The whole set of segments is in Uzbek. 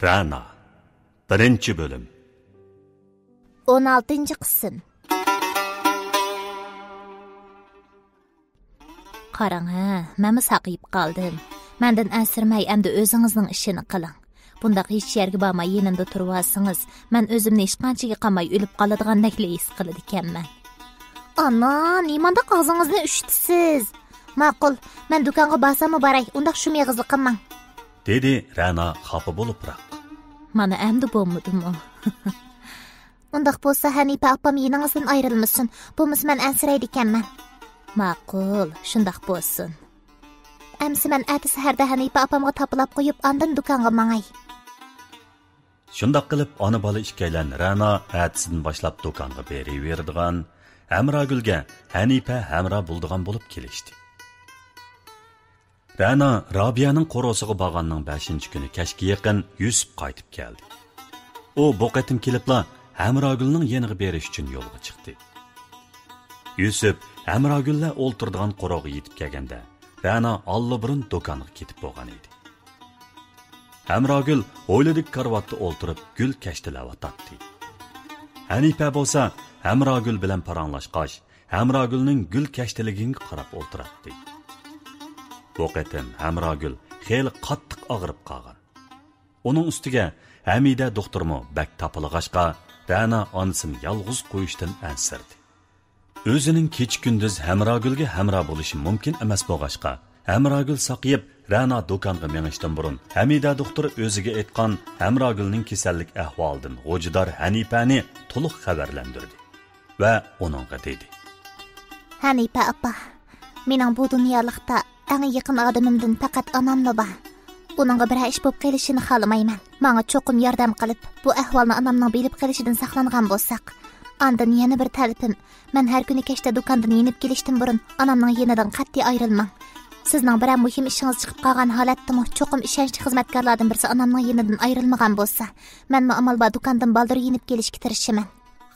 Rana 1. bölüm 16. qism. Qarang, men saqayib qoldim. Mendan asirmay, endi o'zingizning ishini qiling. Bundaq hech yerga bormay yanimda turib olsangiz, men o'zimni hech qanchaga qolmay o'lib qoladigandek his qiladi ekanman. Ana, nimanda og'zingizni ushtisiz? Ma'qul, men do'konga borsam boray, undaq shu meg'izni qilmang. dedi Rana xafa bo'libroq. Mana endi bo'lmadimi? Undaq bo'lsa, Hanipa opam yeningizdan ayrilmasin. Bo'lmasa men ansiraydi ekanman. Ma'qul, shundaq bo'lsin. Amsi men erta saharda Hanipa opamga topilib qo'yib, ondan do'konga mangay. Shundaq qilib, ona bola ikkalan Rana ertasidan boshlab do'konga beraveradigan, Hamragulga Hanipa hamra bo'ldigan bo'lib kelishdi. Rana Robiyaning qo'rosiga borganning 5-kuni kashga yaqin Yusuf qaytib keldi. U bu qatim kelibla Hamragulning yeniga berish uchun yo'lga chiqdi. Yusuf Hamragulla o'ltirdigan qo'rog'iga yetib kelganda, Rana allaburun do'konga ketib bo'lgan edi. Hamragul o'yladik karvatda o'ltirib gul kashtilayotdi. Hanipa bo'lsa Hamragul bilan paranglashqach, Hamragulning gul kashtiligiga qarab o'ltirardi. Bu qatim Hamragul xeyli qattiq og'rib qolgan. Uning ustiga Hamida doktormo bak topilg'ashqa Rana onasini yolg'iz qo'yishdan ansirdi. O'zining kech-kunduz Hamragulga hamra bo'lishi mumkin emas bo'lg'ashqa, Hamragul saqiyib Rana do'konga menishdan burun Hamida doktor o'ziga aytgan Hamragulning kasallik ahvolidan g'ojidor Hanipani to'liq xabarlantirdi va uningga dedi: Hanipa opa, mening bu dunyolikda eng yaqin odamimdan faqat onamla bor. Uningga bir ish bo'lib qolishini xohlamayman. Menga cho'qim yordam qilib, bu ahvolni onamning bilib qolishidan saqlangan bo'lsak, ondan yana bir talabim, men har kuni kechda do'kondan yenib kelishdan burun onamning yenidan qat'iy ayrilmang. Sizning bir muhim ishingiz chiqib qolgan holatda cho'qim ishonchli xizmatkorlardan birisi onamning yenidan ayrilmagan bo'lsa, men amal bor do'kondan baldir yenib kelishga tirishaman.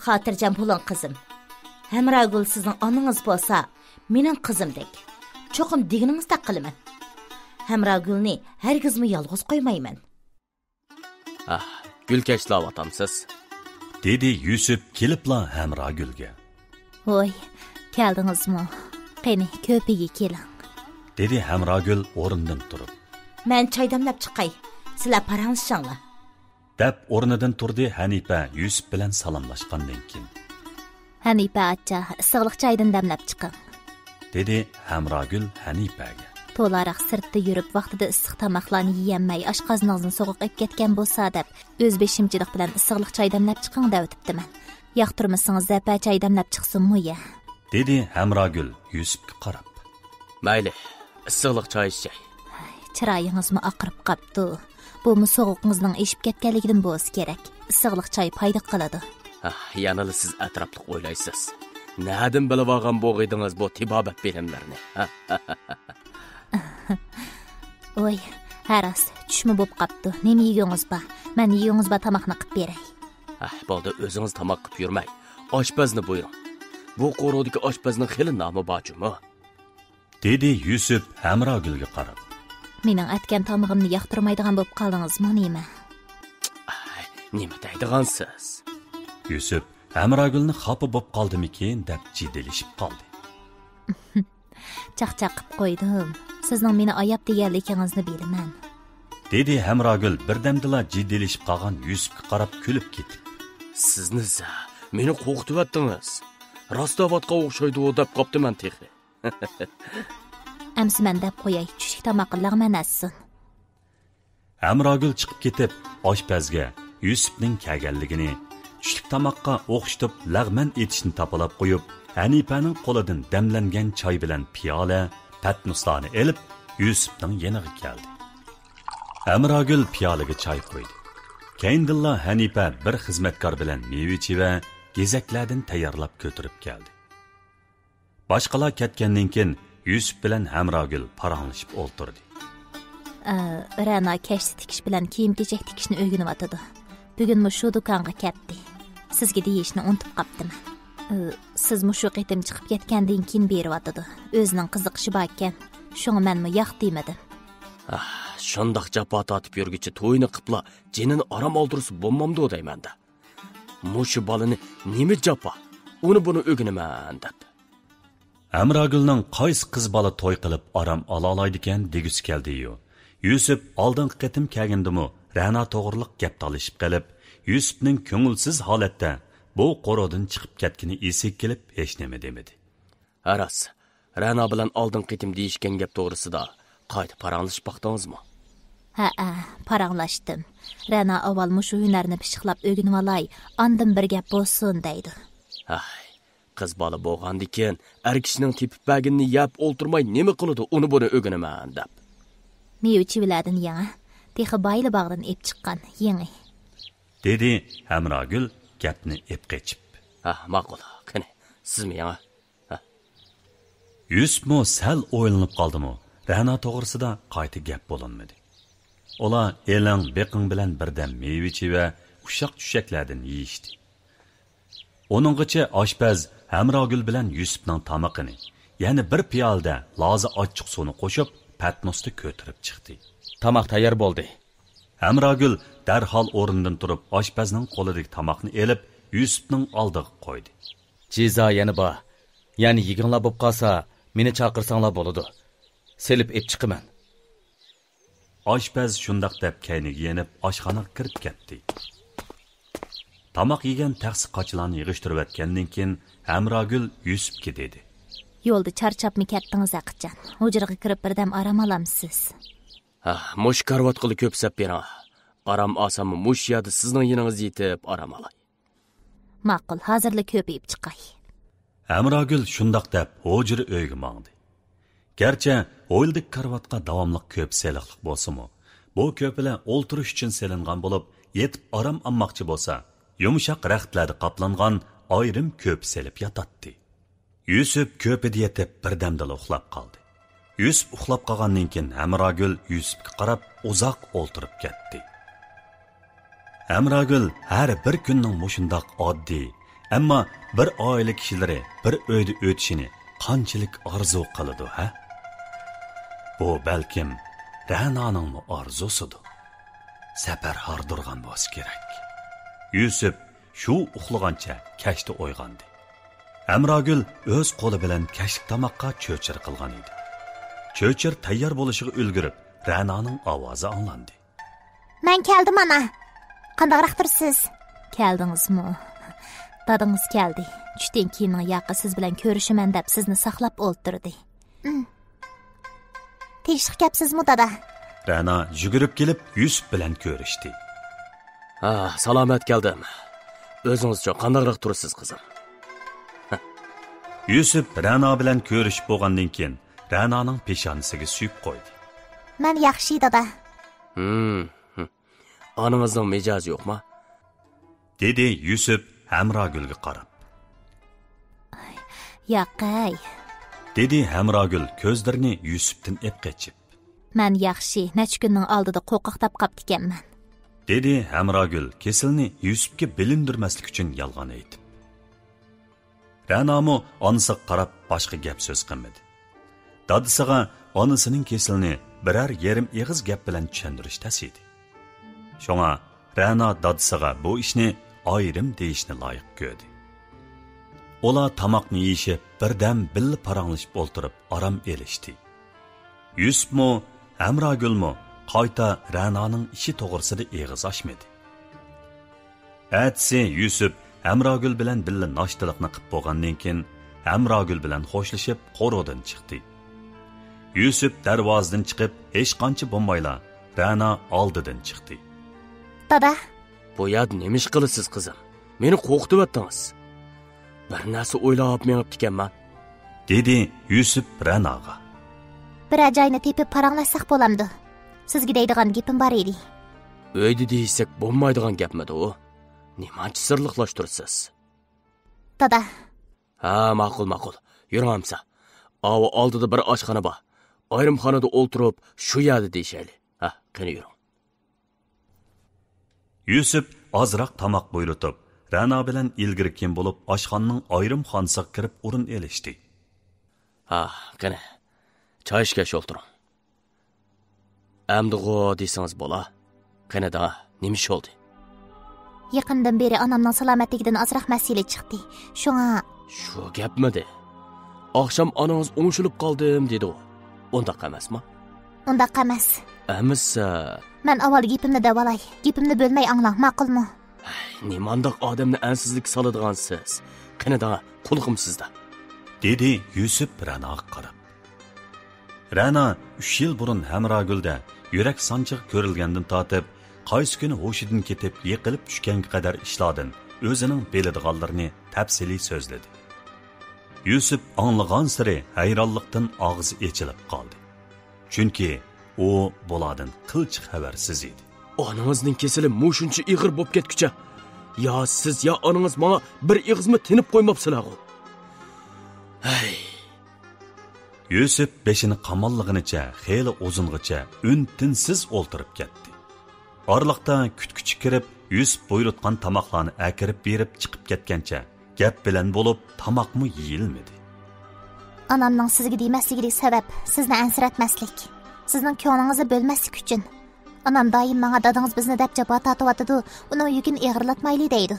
Xotirjam bo'ling qizim. Hamragul sizning onangiz bo'lsa, mening qizimdek. Cho'qim deginingizda qilaman. Hamragulni hargizmi yolg'iz qo'ymayman. Gul kashlayotamsiz, dedi Yusuf kelibla Hamragulga. Voy, keldingizmi? Qani, ko'piga keling, dedi Hamragul o'rnidan turib. Men choy damlab chiqay. Sizlar paranglashinglar. Deb o'rnidan turdi Hanipa Yusuf bilan salomlashgandan keyin. Hanipa acha, issiqlik choydan damlab chiqing, dedi Hamragul Hanipaga. To'laroq sirtda yurib, vaqtida issiq tomoqlarni yeyolmay, oshqozningizning sovuq o'tib ketgan bo'lsa deb, o'z beshimchilik bilan issiqlik choy damlab chiqing deb o'tibdiman. Yoqtirmasangiz zapa choy damlab chiqsin-mu ya, dedi Hamragul Yusufga qarab. Mayli, issiqlik choy ichay. Chiroyingizmi oqirib qopti. Bu sovuqingizning eshib ketganligidan bo'lsa kerak. Issiqlik choy foyda qiladi. Yanali siz atrofliq o'ylaysiz. Nadim bilib olgan bo'g'idingiz bu tibobat bilimlarni. Oy, haras, tushmi bo'lib qopti. Nima yegingiz bor? Men yegingiz bor tomoqni qilib beray. Bo'ldi, o'zingiz tomoq qilib yurmay, oshpazni buyuring. Bu qo'rodagi oshpazning xili nomi bormi? dedi Yusuf Hamragulga qarab. Mening aytgan tomog'imni yoqtirmaydigan bo'lib qoldingizmi, nima? Nima deydigansiz? Yusuf Hamragulni xafa bo'lib qoldimikin deb jiddilashib qoldi. Chaqchaq qilib qo'ydim. Sizning meni ayab deganligingizni bilaman, dedi Hamragul birdamdila jiddilashib qolgan Yusufga qarab kulib ketdi. Sizni meni qo'rqitibdingiz. Rostovatga o'xshaydi deb qoptiman texi. Amsi men deb qo'yay, tushlik tomoqni lag'man assin. Hamragul chiqib ketib, oshpazga Yusufning kelganligini, tushlik tomoqqa o'xshatib lag'man etishni topilib qo'yib, Hanipaning qo'lidan damlangan choy bilan piyola, patnuslarni elib, Yusufning yeniga keldi. Hamragul piyolaga choy qo'ydi. Keyindilla Hanipa bir xizmatkor bilan mevichi va gezaklardan tayyorlab ko'tirib keldi. Boshqalar ketgandan keyin Yusuf bilan Hamragul paranglashib o'ltirdi. Rana kashta tikish bilan kiyim-kechak tikishni o'rganyotdi. Bugun shu do'konga ketdi. Sizga deyishni unutib qopdim. Siz shu qitim chiqib ketgandan keyin beryotdi. O'zining qiziqishi bor ekan. Shunga men yo'q demadim. shundoq jafo tatib yurgichi to'yni qipla jinini aram oldirsa bo'lmamdi deymanda. Mushu balani nima jafo? Uni buni o'ginaman deb. Amragulning qaysi qiz bola to'y qilib aram ola oladi ekan degisi keldi-yu. Yusuf oldingi qitim kelgandimi, Ra'no to'g'riliq gap talishib qilib, Yusufning ko'ngilsiz holatda bu qo'rodan chiqib ketgani esiga kelib hech nima demadi. Aras, Ra'no bilan oldin qitim deyishgan gap to'g'risida qayta paranglashib baqdingizmi? Ha, paranglashdim. Ra'no avval mushu hunarni pishiqlab o'rganib olay, ondan bir gap bo'lsin deydi. Qiz bola bo'lgandikin, er kishining tepib baginni yab o'ltirmay nima qiladi, uni buni o'ginaman deb. Mevchivilardan yangi, texi bayli bag'dan ep chiqqan, yangi. Dedi Hamragul gapni ep qechib. Ma'qul. Qani, sizmi yangi? Yusufmu sal o'ylanib qoldimi? Ra'no to'g'risida qayta gap bo'linmadi. Ular elang beqing bilan birdam meyvichi va ushaq-tushaklardan yeyishdi. Onungacha oshpaz Hamragul bilan Yusufning tamaqini, ya'ni bir piyolda lozi ochiq suvni qo'shib, patnosni ko'tarib chiqdi. Tamoq tayyor bo'ldi. Hamragul darhol o'rnidan turib, oshpazning qo'lidagi tamoqni elib, Yusufning oldiga qo'ydi. Jizo yana bor. Ya'ni yig'inlar bo'lib qolsa, meni chaqirsanglar bo'ladi. Selib ep chiqaman. Oshpaz shundoq deb kayniga yenib, oshxonaga kirib ketdi. Tamoq yegan taxsi qochlarni yig'ishtirib o'tgandan keyin Hamragul Yusufga dedi. Yo'lda charchabmi ketdingiz aqitjon. Hujraga kirib birdam aram olamsiz. Mush karvat qilib ko'psab bering. Aram olsammi mush yerda sizning yiningizga yetib aram olay. Ma'qul, hozirlik ko'payib chiqay. Hamragul shundoq deb hujra uyga mangdi. Gerçi o'yildik karvatga davomli ko'p seliqlik bo'lsa-mu, bu ko'pilar o'ltirish uchun selingan bo'lib, yetib aram olmoqchi bo'lsa, yumshoq raxtlarda qoplangan ayrim ko'p selib yotadi. Yusuf ko'pida yetib birdamda uxlab qoldi. Yusuf uxlab qolgandan keyin Hamragul Yusufga qarab uzoq o'ltirib ketdi. Hamragul har bir kunning mushundoq oddiy, ammo bir oila kishilari bir uyda o'tishini qanchalik orzu qiladi, ha? Bu balkim Ra'noning orzusidir. Safar hordurgan bo'lsa kerak. Yusuf shu uxlagancha kashda uyg'ondi. Hamragul o'z qo'li bilan kashlik tamoqqa cho'chir qilgan edi. Cho'chir tayyor bo'lishiga ulgurib, Ra'noning ovozi anglandi. Men keldim ana. Qandaqroq tursiz? Keldingizmi? Dadingiz keldi. Tushdan keyin yaqin siz bilan ko'rishaman deb sizni saqlab o'ltirdi. Tinchlik gapsizmi dada? Ra'no yugurib kelib Yusuf bilan ko'rishdi. Salomat keldim. O'zingizcha qandaqroq tursiz qizim? Yusuf Ra'no bilan ko'rishib bo'lgandan keyin Ra'noning peshonasiga suyib qo'ydi. Men yaxshi dada. Onangizning mijozi yo'qmi? Dedi Yusuf Hamragulga qarab. Yo'qay. Dedi Hamragul ko'zlarini Yusufdan epqechib. Men yaxshi, necha kunning oldida qo'rqoqtab qopti ekanman. Dedi Hamragul kesilni Yusufga bilindirmaslik uchun yolg'on aytib. Ra'nomu onasiga qarab boshqa gap so'z qilmadi. Dadisiga onasining kesilni birar yarim eg'iz gap bilan tushuntirish tasidi. Shunga Ra'no dadisiga bu ishni ayrim deyishni loyiq ko'rdi. Ola tamoqni yeyishib, birdam billa paranglashib o'ltirib, aram elishdi. Yusufmu, Hamragulmu qayta Ra'noning ishi to'g'risida eg'iz ochmadi. Atsi Yusuf Hamragul bilan billa noshtalikni qilib bo'lgandan keyin Hamragul bilan xo'shlashib qo'rodan chiqdi. Yusuf darvozadan chiqib, hech qancha bo'lmayla Ra'no oldidan chiqdi. Dada, bu yerda nima ish qilasiz qizim? Meni qo'rqitib o'tdingiz. Bir narsa o'ylab menib ekanman. Dedi Yusuf Ra'noga. Bir ajoyni tepib paranglashsak bo'lamdi. Sizga deydigan gapim bor edi. Uyda deysak bo'lmaydigan gapmidi u? Nimanchi sirliqlashtirsiz? Dada. Ma'qul. Yuramsa. Ava oldida bir oshxona bor. Ayrim xonada o'ltirib, shu yerda deyshayli. Qani yuring. Yusuf ozroq tamoq buyurtib, Ra'no bilan ilgari kim bo'lib, oshxonaning ayrim xonasiga kirib o'rin elishdi. Qani. Choy ishga o'tiring. Amdig'o desangiz bo'la. Qanada, nima ish oldi? Yaqindan beri onamning salomatligidan ozroq masala chiqdi. Shunga Shu gapmidi? Oqshom onangiz o'ngshilib qoldim dedi u. Undaq emasmi? undaq emas. Amisa, Men avval gapimni davolay. Gapimni bo'lmay anglang, ma'qulmi? nimandaq odamni ansizlik soladigansiz? Qanada, qulqim sizda. dedi Yusuf Ra'noga qarab. Ra'no 3 yil burun Hamrogulda yurak sanchiq ko'rilgandan tortib, qaysi kuni hushidan ketib, yiqilib tushganga qadar ishladin, o'zining biladiganlarini tafsiliy so'zladi. Yusuf anglagan siri hayronlikdan og'zi ochilib qoldi. Chunki u bulardan qilchiq xabarsiz edi. Onangizning kesili mushuncha ig'ir bo'lib ketgucha. Ya siz ya onangiz menga bir ig'izmi tinib qo'ymabsizlar-ku. Hey. Yusuf beshini qamonlig'inicha, xeyli uzungacha un-tinsiz o'ltirib ketdi. Orliqda kutkuchi kirib, Yusuf buyurtgan tamoqlarni akirib berib chiqib ketgancha, gap bilan bo'lib, tamoqmi yeyilmadi. Onamning sizga demasligiga sabab sizni ansratmaslik. Sizning ko'nglingizni bo'lmaslik uchun. Onam doim menga dadingiz bizni deb javob tortyapti, uning yukini ig'irlatmayli deydi.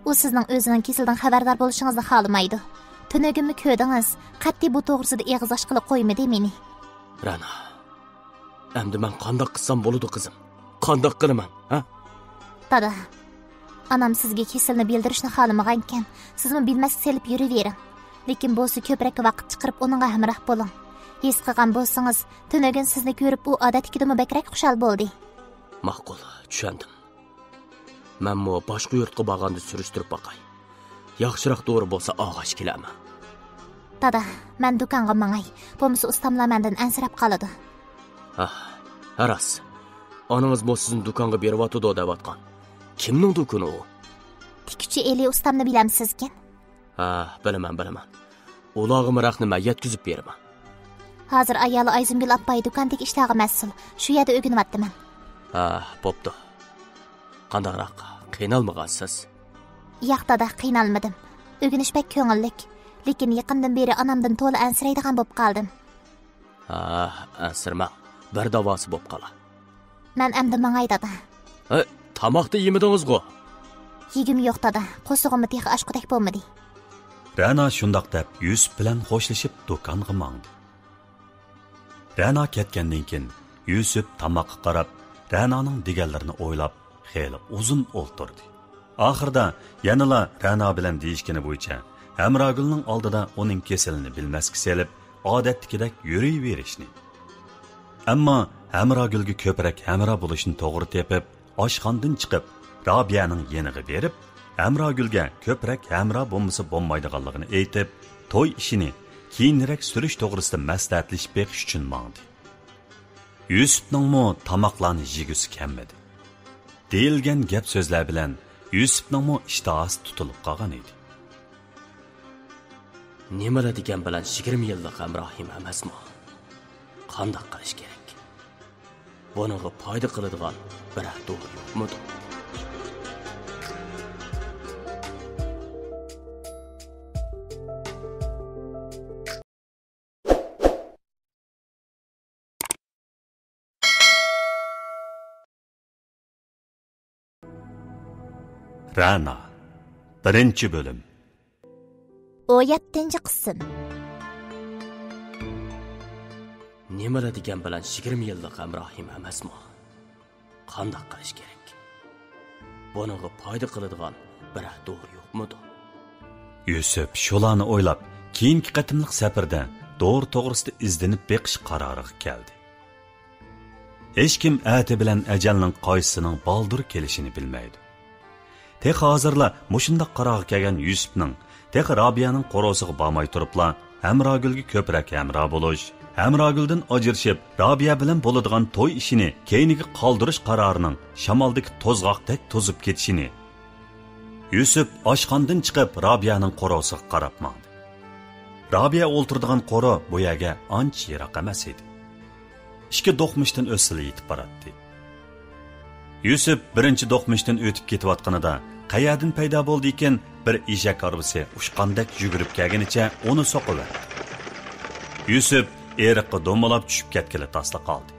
U sizning o'zining kesildan xabardor bo'lishingizni xohlamaydi. Tunugimni ko'rdingiz, qat'iy bu to'g'risida eg'iz ochqili qo'ymadi meni. Ra'no. Endi men qandoq qilsam bo'ladi qizim? Qandoq qilaman, ha? Dada, onam sizga kesilni bildirishni xohlamagan ekan, sizmi bilmaslik selib yuravering. Lekin bo'lsa ko'proq vaqt chiqarib uningga hamroh bo'ling. His qilgan bo'lsangiz, tunugin sizni ko'rib u odatdagidimi bakrak xushal bo'ldi. Ma'qul, tushundim. Men mo boshqa yurtga borganda surishtirib boqay. Yaxshiroq to'g'ri bo'lsa og'ash kelaman. Dada, men do'konga mangay. Bo'lmasa ustamlar mendan ansirab qoladi. Haras. Onangiz mo sizning do'konga beryapti-da deyotgan. Kimning do'koni u? Tikuvchi Eli ustamni bilamsiz-ki? Bilaman. Ulog'im raqni men yetkazib beraman. Hozir ayoli Ayzimgul appay do'kondagi ishlarga mas'ul. Shu yerda o'rganyapman. Bo'pti. Qandaqroq qiynalmagansiz? Yo'q dada, qiynalmadim. O'rganish pek ko'ngillik. Lekin yaqindan beri onamdan to'la ansiraydigan bo'lib qoldim. Ansirma. Bir davosi bo'lib qola. Men endi mangay dada. Tamoqni yemidingiz-ku? Yegim yo'q dada. Qo'sig'imni tex ashqudek bo'lmadi. Ra'no shundoq deb Yusuf bilan xo'shlashib do'konga mangdi. Ra'no ketgandan keyin Yusuf tamoqqa qarab, Ra'noning deganlarini o'ylab, xeyli uzun o'ltirdi. Oxirida yanala Ra'no bilan deyishgani bo'yicha Hamrogulning oldida uning kesilini bilmasga selib, odatdagidek yurayverishni. Ammo Hamrogulga ko'proq hamro bo'lishni to'g'ri tepib, oshxondan chiqib, Robiyaning yeniga berib, Hamrogulga ko'proq hamro bo'lmasa bo'lmaydiganligini aytib, to'y ishini keyinroq surish to'g'risida maslahatlashib beqish uchun mangdi. Yusufning tamoqlarni yegisi kelmadi. Deyilgan gap so'zlar bilan Yusufning ishtohasi tutilib qolgan edi. Nimalar degan bilan 20 yillik hamrohim emasmi? Qandoq qilish kerak? Buningga foyda qiladigan bir to'g'ri yo'qmi? Ra'no 1-bölüm. 17-qism. Nimalar degan bilan 20 yillik hamrohim emasmi? Qandoq qilish kerak? Buningga foyda qiladigan bir to'g'ri yo'qmi? Yusuf shularni o'ylab, keyingi qatimliq safarda doğru to'g'risida izlanib beqish qaroriga keldi. Hech kim ati bilan ajalning qaysisining baldur kelishini bilmaydi. Tex hozirla mushundaq qarorga kelgan Yusufning tex Robiyaning qo'rosiga bormay turibla Hamrogulga ko'proq hamro bo'lish, Hamroguldan ajrashib Robiya bilan bo'ladigan to'y ishini keyiniga qoldirish qarorining shamoldagi to'zg'oqdek to'zib ketishini Yusuf oshxondan chiqib Robiyaning qo'rosiga qarab mangdi. Robiya o'ltirdigan qo'ro bu yerga ancha yiroq emas edi. Ikki do'qmishdan o'sili yetib boradi. Yusuf birinchi do'qmishdan o'tib ketayotganida qayerdan paydo bo'ldi ekan, bir eshak arbisi ushqandek yugurib kelganicha uni so'qiverdi. Yusuf eriqqa do'malab tushib ketgili tasla qoldi.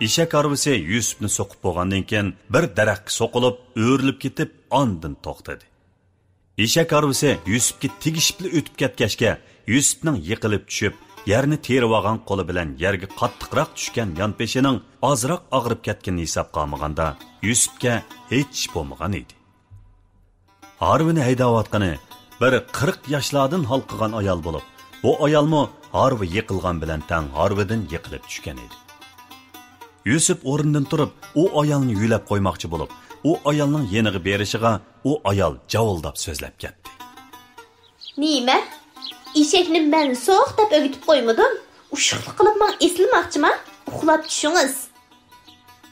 eshak arvisi Yusufni so'qib bo'lgandan keyin bir daraxtga so'qilib, o'rilib ketib, ondan to'xtadi. Eshak arvisi Yusufga tegishibli o'tib ketgachga, Yusufning yiqilib tushib, yerni terib olgan qo'li bilan yerga qattiqroq tushgan yonpeshining ozroq og'rib ketganini hisobga olmaganda, Yusufga hech bo'lmagan edi. Harvini haydayotgani bir 40 yoshlardan halqıgan ayol bo'lib, bu ayolmo Harvi yiqilgan bilan tang Harvidan yiqilib tushgan edi. Yusuf o'rnidan turib, u ayolni yulab qo'ymoqchi bo'lib, u ayolning yeniga berishiga u ayol javuldab so'zlab ketdi. Nima? Eshakni men so'q deb o'gitib qo'ymadim. Ushiqlik qilib men eslimoqchiman. Uxlab tushingiz.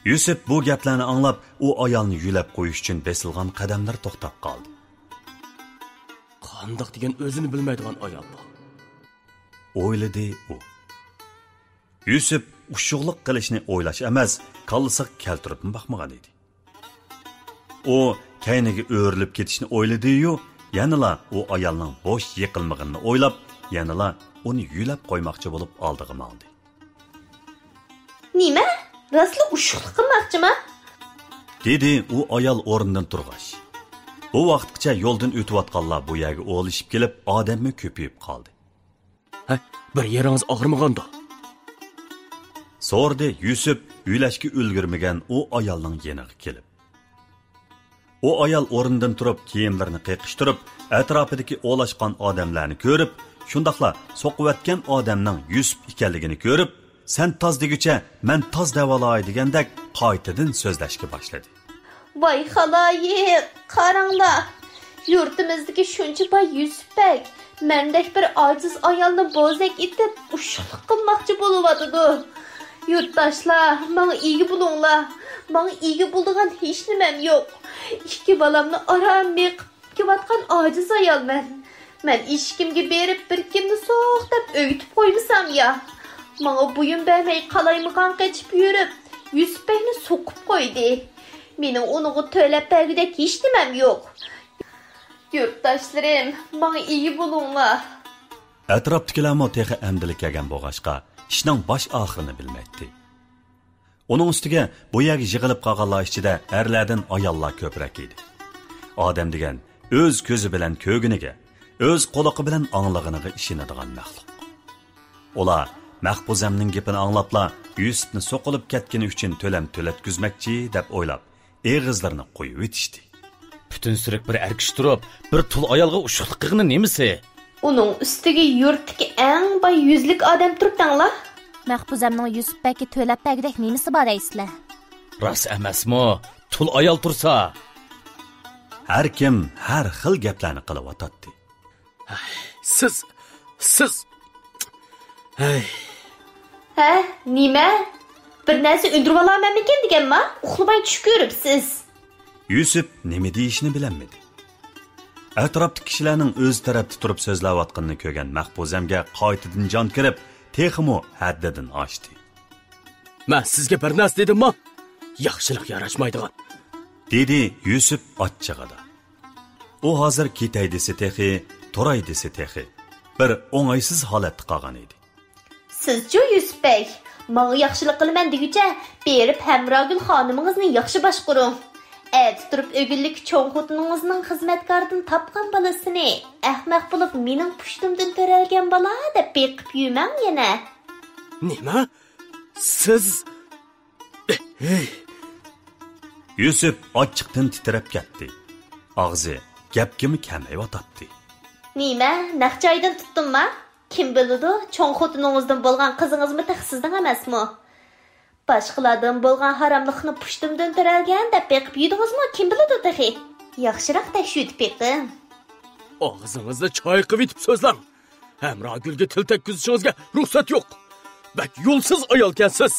Yusuf bu gaplarni anglab, u ayolni yulab qo'yish uchun besilgan qadamlar to'xtab qoldi. Qandoq degan o'zini bilmaydigan ayol bu. O'yladi u. Yusuf ushuqlik qilishni o'ylash emas, kallasiga keltirib baxmagan edi. U kayniga o'rilib ketishni o'yladi-yu, yanala u ayolning bo'sh yiqilmaganini o'ylab, yanala uni yulab qo'ymoqchi bo'lib oldiga oldi. Nima? Rasli ushuqlik qilmoqchiman? Dedi u ayol o'rnidan turg'ach. Bu vaqtgacha yo'ldan o'tayotganlar bu yerga o'lishib kelib, odammi ko'payib qoldi. Ha, bir yeringiz og'rimaganda? So'rdi Yusuf uylashga ulgurmagan u ayolning yeniga kelib. O ayol o'rnidan turib, kiyimlarini qiqishtirib, atrofidagi o'lashgan odamlarni ko'rib, shundaqla so'qivatgan odamning Yusuf ekanligini ko'rib, "Sen toz deguncha, men toz davolay" degandek qaytadan so'zlashga boshladi. Voy xaloyiq, qaranglar. Yurtimizdagi shuncha boy Yusufbek mendek bir ojiz ayolni bo'zak etib, ushuqlik qilmoqchi bo'lyapti. Yurtdoshlar, menga ega bo'linglar. Menga ega bo'ladigan hech nimam yo'q. İki balamni aram meqib kelayotgan ojiz ayolman. Men ishkimga berib bir kimni so'q deb o'yitib qo'ymasam ya. Menga buyum bermay qalaymigan qechib yurib, Yusufbekni so'qib qo'ydi. Mening uniga to'lab bergidek hech nimam yo'q. Yurtdoshlarim, menga ega bo'linglar. Atrofdagilarmo texi amdilik kelgan bo'g'ashqa, ishning bosh oxirini bilmaydi. Onun ustiga bu yerga yig'ilib qolganlar ichida erlardan ayollar ko'proq edi. Odam degan o'z ko'zi bilan ko'giniga, o'z quloqi bilan anglig'iniga ishonadigan maxluq. Ular Mahbuzamning gapini anglabla Yusufni so'qilib ketgani uchun to'lam to'latkizmoqchi deb o'ylab, eg'izlarini qo'yib o'tishdi. Butun suruq bir erkish turib, bir tul ayolga ushuqlik qilgani nemisi? Uning ustiga yurtdagi eng boy yuzlik odam turibdinglar. Mahbuzamning Yusufbekka to'lab bergidek nemisi bor deysizlar? Rost emasmi? Tul ayol tursa, har kim har xil gaplarni qilib o'tadi. Siz Hey. Ha, nima? Bir narsa undirib olamanmikan deganman? Uxlamay tush ko'ribsiz. Yusuf nima deyishni bilmadi. Atrofdagi kishilarning o'z tarafda turib so'zlayotganini ko'rgan Mahbuzamga qaytadan jon kirib, texmo haddidan oshdi. Men sizga bir narsa dedim-mi? Yaxshilik yarashmaydigan. Dedi Yusuf ochchig'ida. U hozir ketay desa texi, to'ray desa texi, bir o'ng'aysiz holatda qolgan edi. Sizchi Yusufbek, menga yaxshilik qilaman deguncha, berib Hamrogul xonumingizni yaxshi boshqaring. Turib o'gillik cho'ng xotiningizning xizmatkoridan topgan bolasini, ahmoq bo'lib mening pushtimdan to'ralgan bola deb beqib yumang yana. Nima? Siz Yusuf ochiqdan titrab ketdi. Og'zi gapkimi kamayotdi. Nima? Naqjoydan tutdimmi? Kim biladi, cho'ng xotiningizdan bo'lgan qizingizmi taxsizdan emasmi? Başqalardan bo'lgan haromlikni pushtimdan to'ralgan deb beqib yedingizmi? Kim biladi taxi? Yaxshiroq tekshirib beqing. Og'zingizda choy qivitib so'zlang. Hamrogulga til tekkizishingizga ruxsat yo'q. Bak yo'lsiz ayolkansiz.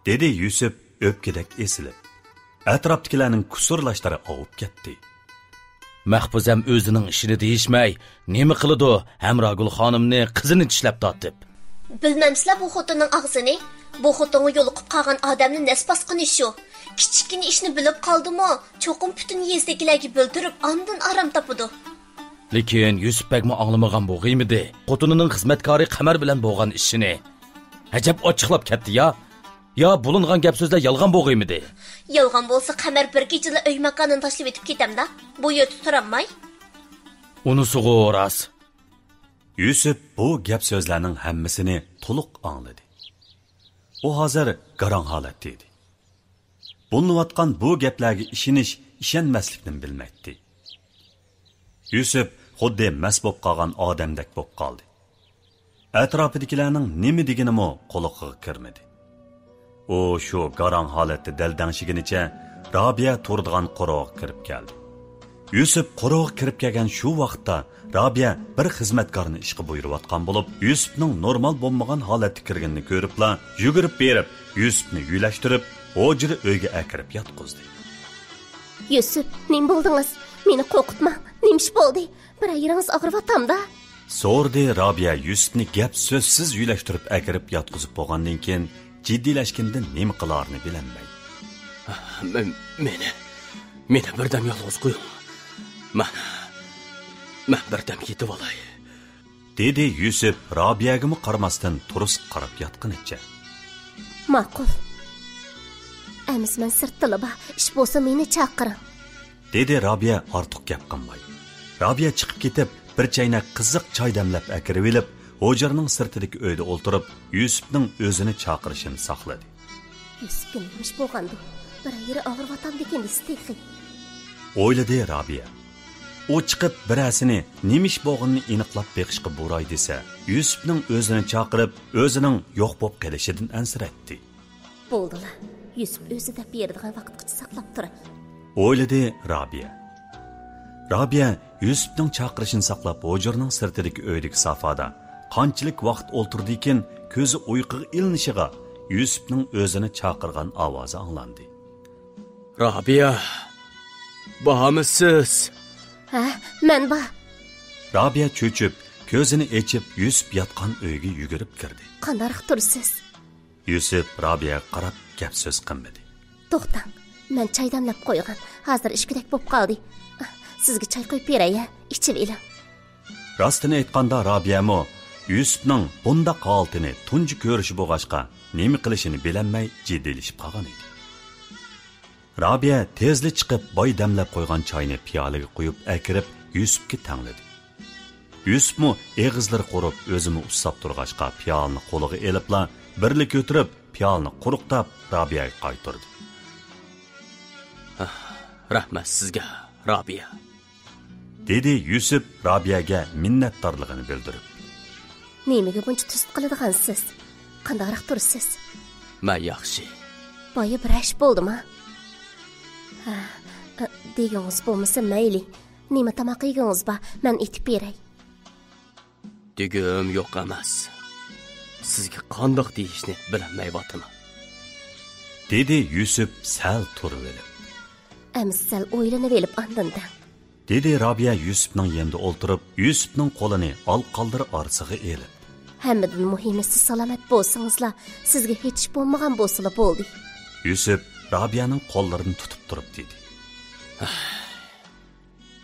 Dedi Yusuf o'pkadek esilib. Atrofdagilarning kusurlashlari ovib ketdi. Mahbuzam o'zining ishini deyishmay, nima qiladi? Hamrogul xonimni qizini tishlab tortib. Bilmamsizlar bu xotinning og'zini. Bu xotinga yo'liqib qolgan odamni nasbasqini shu. Kichikina ishni bilib qoldimi, cho'qim butun yezdagilarga bildirib, ondan aram topadi. Lekin Yusufbekmi anglamagan bo'g'imidi? Xotinining xizmatkori Qamar bilan bo'lgan ishini. Ajab ochiqlab ketdi ya. yo bulingan gap so'zlar yolg'on bo'g'aymidi? Yolg'on bo'lsa, qamar bir kechada uy makonini tashlab o'tib ketamda. Bu yerda turamay. Unisiga rost. Yusuf bu gap so'zlarning hammasini to'liq angladi. U hozir garang holatda edi. Bo'linayotgan bu gaplarga ishonmaslikni bilmaydi. Yusuf xuddi mas bo'lib qolgan odamdek bo'lib qoldi. Atrofidagilarning nima deganimi quloqiga kirmadi. U shu garang holatda daldangshiganicha Robiya turadigan qo'rg'oqqa kirib keldi. Yusuf qo'rg'oqqa kirib kelgan shu vaqtda Robiya bir xizmatkorni ishga buyurayotgan bo'lib, Yusufning normal bo'lmagan holatga kirganini ko'ribla, yugurib berib, Yusufni yuylashtirib, o'jiri uyga akirib yotqizdi. Yusuf, nima bo'ldingiz? Meni qo'rqitma. Nima ish bo'ldi? Bir ayringiz og'riyotamda. So'rdi Robiya Yusufni gap so'zsiz yuylashtirib akirib yotqizib bo'lgandan keyin jiddiylashgandan nima qilarini bilolmay. Meni birdam yolg'iz qo'ying. Men birdam ketib olay. Dedi Yusuf Robiyaga qaramasdan turus qarab yotganicha. Ma'qul. Amis men sirtda ba, ish bo'lsa meni chaqiring. Dedi Robiya ortiq gap qilmay. Robiya chiqib ketib, bir chaynak qiziq choy damlab akirib olib, o'jarning sirtidagi uyda o'ltirib, Yusufning o'zini chaqirishini saqladi. Yusufga nima ish bo'lgandi? Bir yeri og'riyotam degan isteydi. O'yladi Robiya. O chiqib birasini nima ish bo'lganini aniqlab beqishga bo'ray desa, Yusufning o'zini chaqirib, o'zining yo'q bo'lib kelishidan ansiraydi. Bo'ldilar. Yusuf o'zida beradigan vaqtgacha saqlab turay. O'yladi Robiya. Robiya Yusufning chaqirishini saqlab, o'jarning sirtidagi uydagi safada qanchalik vaqt o'ltirdi ekan, ko'zi uyquga ilinishiga Yusufning o'zini chaqirgan ovozi anglandi. Robiya, bahamisiz? Ha, men ba. Robiya cho'chib, ko'zini ochib, Yusuf yotgan uyga yugurib kirdi. Qanday tursiz? Yusuf Robiyaga qarab gap so'z qilmadi. To'xtang, men choy damlab qo'ygan. Hozir ishkidek bo'lib qoldi. Sizga choy qo'yib beray, ichib eling. Rostini aytganda Robiyamo Yusufning bunda holatini tunji ko'rishi bo'lg'achqa nima qilishini bilolmay jiddiylashib qolgan edi. Robiya tezli chiqib boy damlab qo'ygan choyni piyolaga quyib akirib Yusufga tangladi. Yusufmo eg'izlari qurib o'zini usab turg'achqa piyolani qo'liga elibla birlik o'tirib piyolani quruqtab Robiyaga qaytardi. Rahmat sizga, Robiya. Dedi Yusuf Robiyaga minnatdorligini bildirib. Nimaga buncha tust qiladigansiz? Qandayroq tursiz? Men yaxshi. Boya bir ish bo'ldimi? Degingiz bo'lmasa mayli. Nima tamoq yegingiz ba, men etib beray. Degim yo'q emas. Sizga qandoq deyishni bilmayapman. Dedi Yusuf sal turib olib. Amsal o'ylanib olib andindan. Dedi Robiya Yusufning yanında o'ltirib, Yusufning qo'lini olqaldir orsiga elib. Hammadan muhimisi salomat bo'lsingizlar, sizga hech bo'lmagan bo'lsa bo'ldi. Yusuf Robiyaning qo'llarini tutib turib dedi.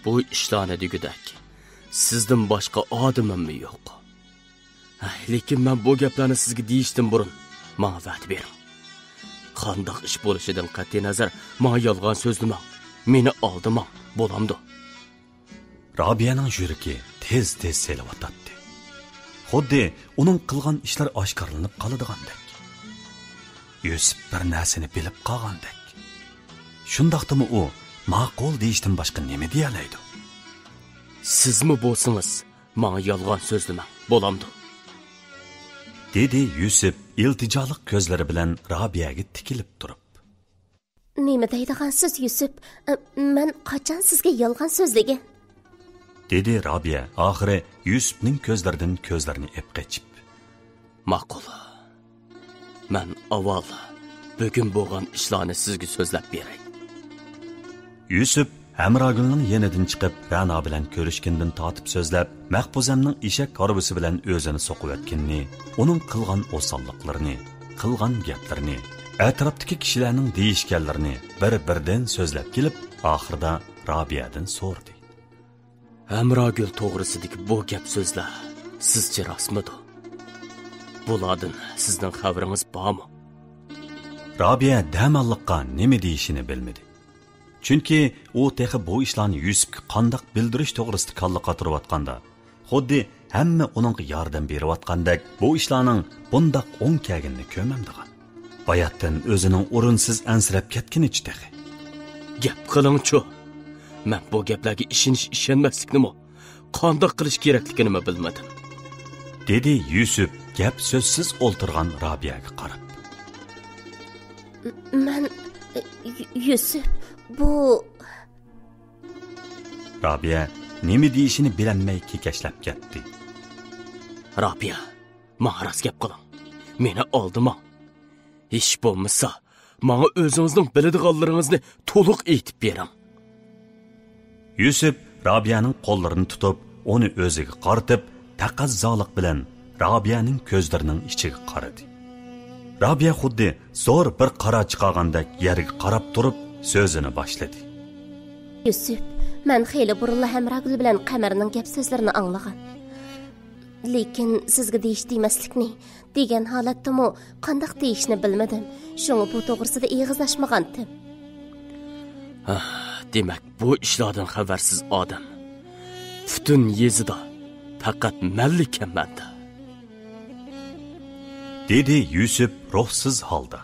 Bu ishlarni degudak, sizdan boshqa odamim yo'q. Lekin men bu gaplarni sizga deyishdan burun menga va'da bering. Qandoq ish bo'lishidan qat'iy nazar, menga yolg'on so'zlamang. Meni oldimang, bo'lamdi. Robiyaning yuragi tez-tez selavatdi. Xuddi uning qilgan ishlar oshkorlanib qoladigandek. Yusuf bir narsani bilib qolgandek. Shundaqdimi u ma'qul deyishdan boshqa nima deya oladi? Sizmi bo'lsangiz, menga yolg'on so'zlamang, bo'lamdi. Dedi Yusuf iltijoliq ko'zlari bilan Robiyaga tikilib turib. Nima deydigansiz Yusuf? Men qachon sizga yolg'on so'zlagan? Dedi Robiya oxiri Yusufning ko'zlaridan ko'zlarini epqechib. Ma'qul. Men avval bugun bo'lgan ishlarni sizga so'zlab beray. Yusuf Hamrogulning yenidan chiqib Ra'no bilan ko'rishgandan tortib so'zlab, Mahbuzamning eshak korbusi bilan o'zini so'qib o'tganini, uning qilgan osonliqlarini, qilgan gaplarini, atrofdagi kishilarning deyishganlarini bir-birdan so'zlab kelib, oxirida Robiyadan so'rdi. Hamrogul to'g'risidagi bu gap so'zlar sizcha rostmidi? Bulardan sizning xabaringiz bormi? Robiya damalliqqa nima deyishini bilmadi. Chunki u texi bu ishlarni Yusufga qandoq bildirish to'g'risida kalla qotirayotganda, xuddi hamma uning yordam berayotgandek bu ishlarning bundoq o'ng kelganini ko'rmamdigan. Bayatdan o'zining o'rinsiz ansirab ketgan ichidagi. Gap qiling-chu. Men bu gaplarga ishonmasliknimi, qandoq qilish kerakligini bilmadim. Dedi Yusuf gap so'zsiz o'ltirgan Robiyaga qarab. Men Yusuf bu Robiya nima deyishini bilmay kekashlab ketdi. Robiya, ma'ras gap qiling. Meni oldima. Hech bo'lmasa, menga o'zingizning biladiganlaringizni to'liq aytib bering. Yusuf Robiyaning qo'llarini tutib, uni o'ziga qaratib, taqazzolik bilan Robiyaning ko'zlarining ichiga qaradi. Robiya xuddi zo'r bir qara chiqargandek yerga qarab turib, so'zini boshladi. Yusuf, men xeyli burunla Hamragul bilan Qamarning gap so'zlarini anglagan. Lekin sizga deyish demaslikni degan holatdami qandoq deyishni bilmadim. Shunga bu to'g'risida eg'izlashmagandim. Demak, bu ishlardan xabarsiz odam butun yezida faqat mallikamanda. Dedi Yusuf ruhsiz holda.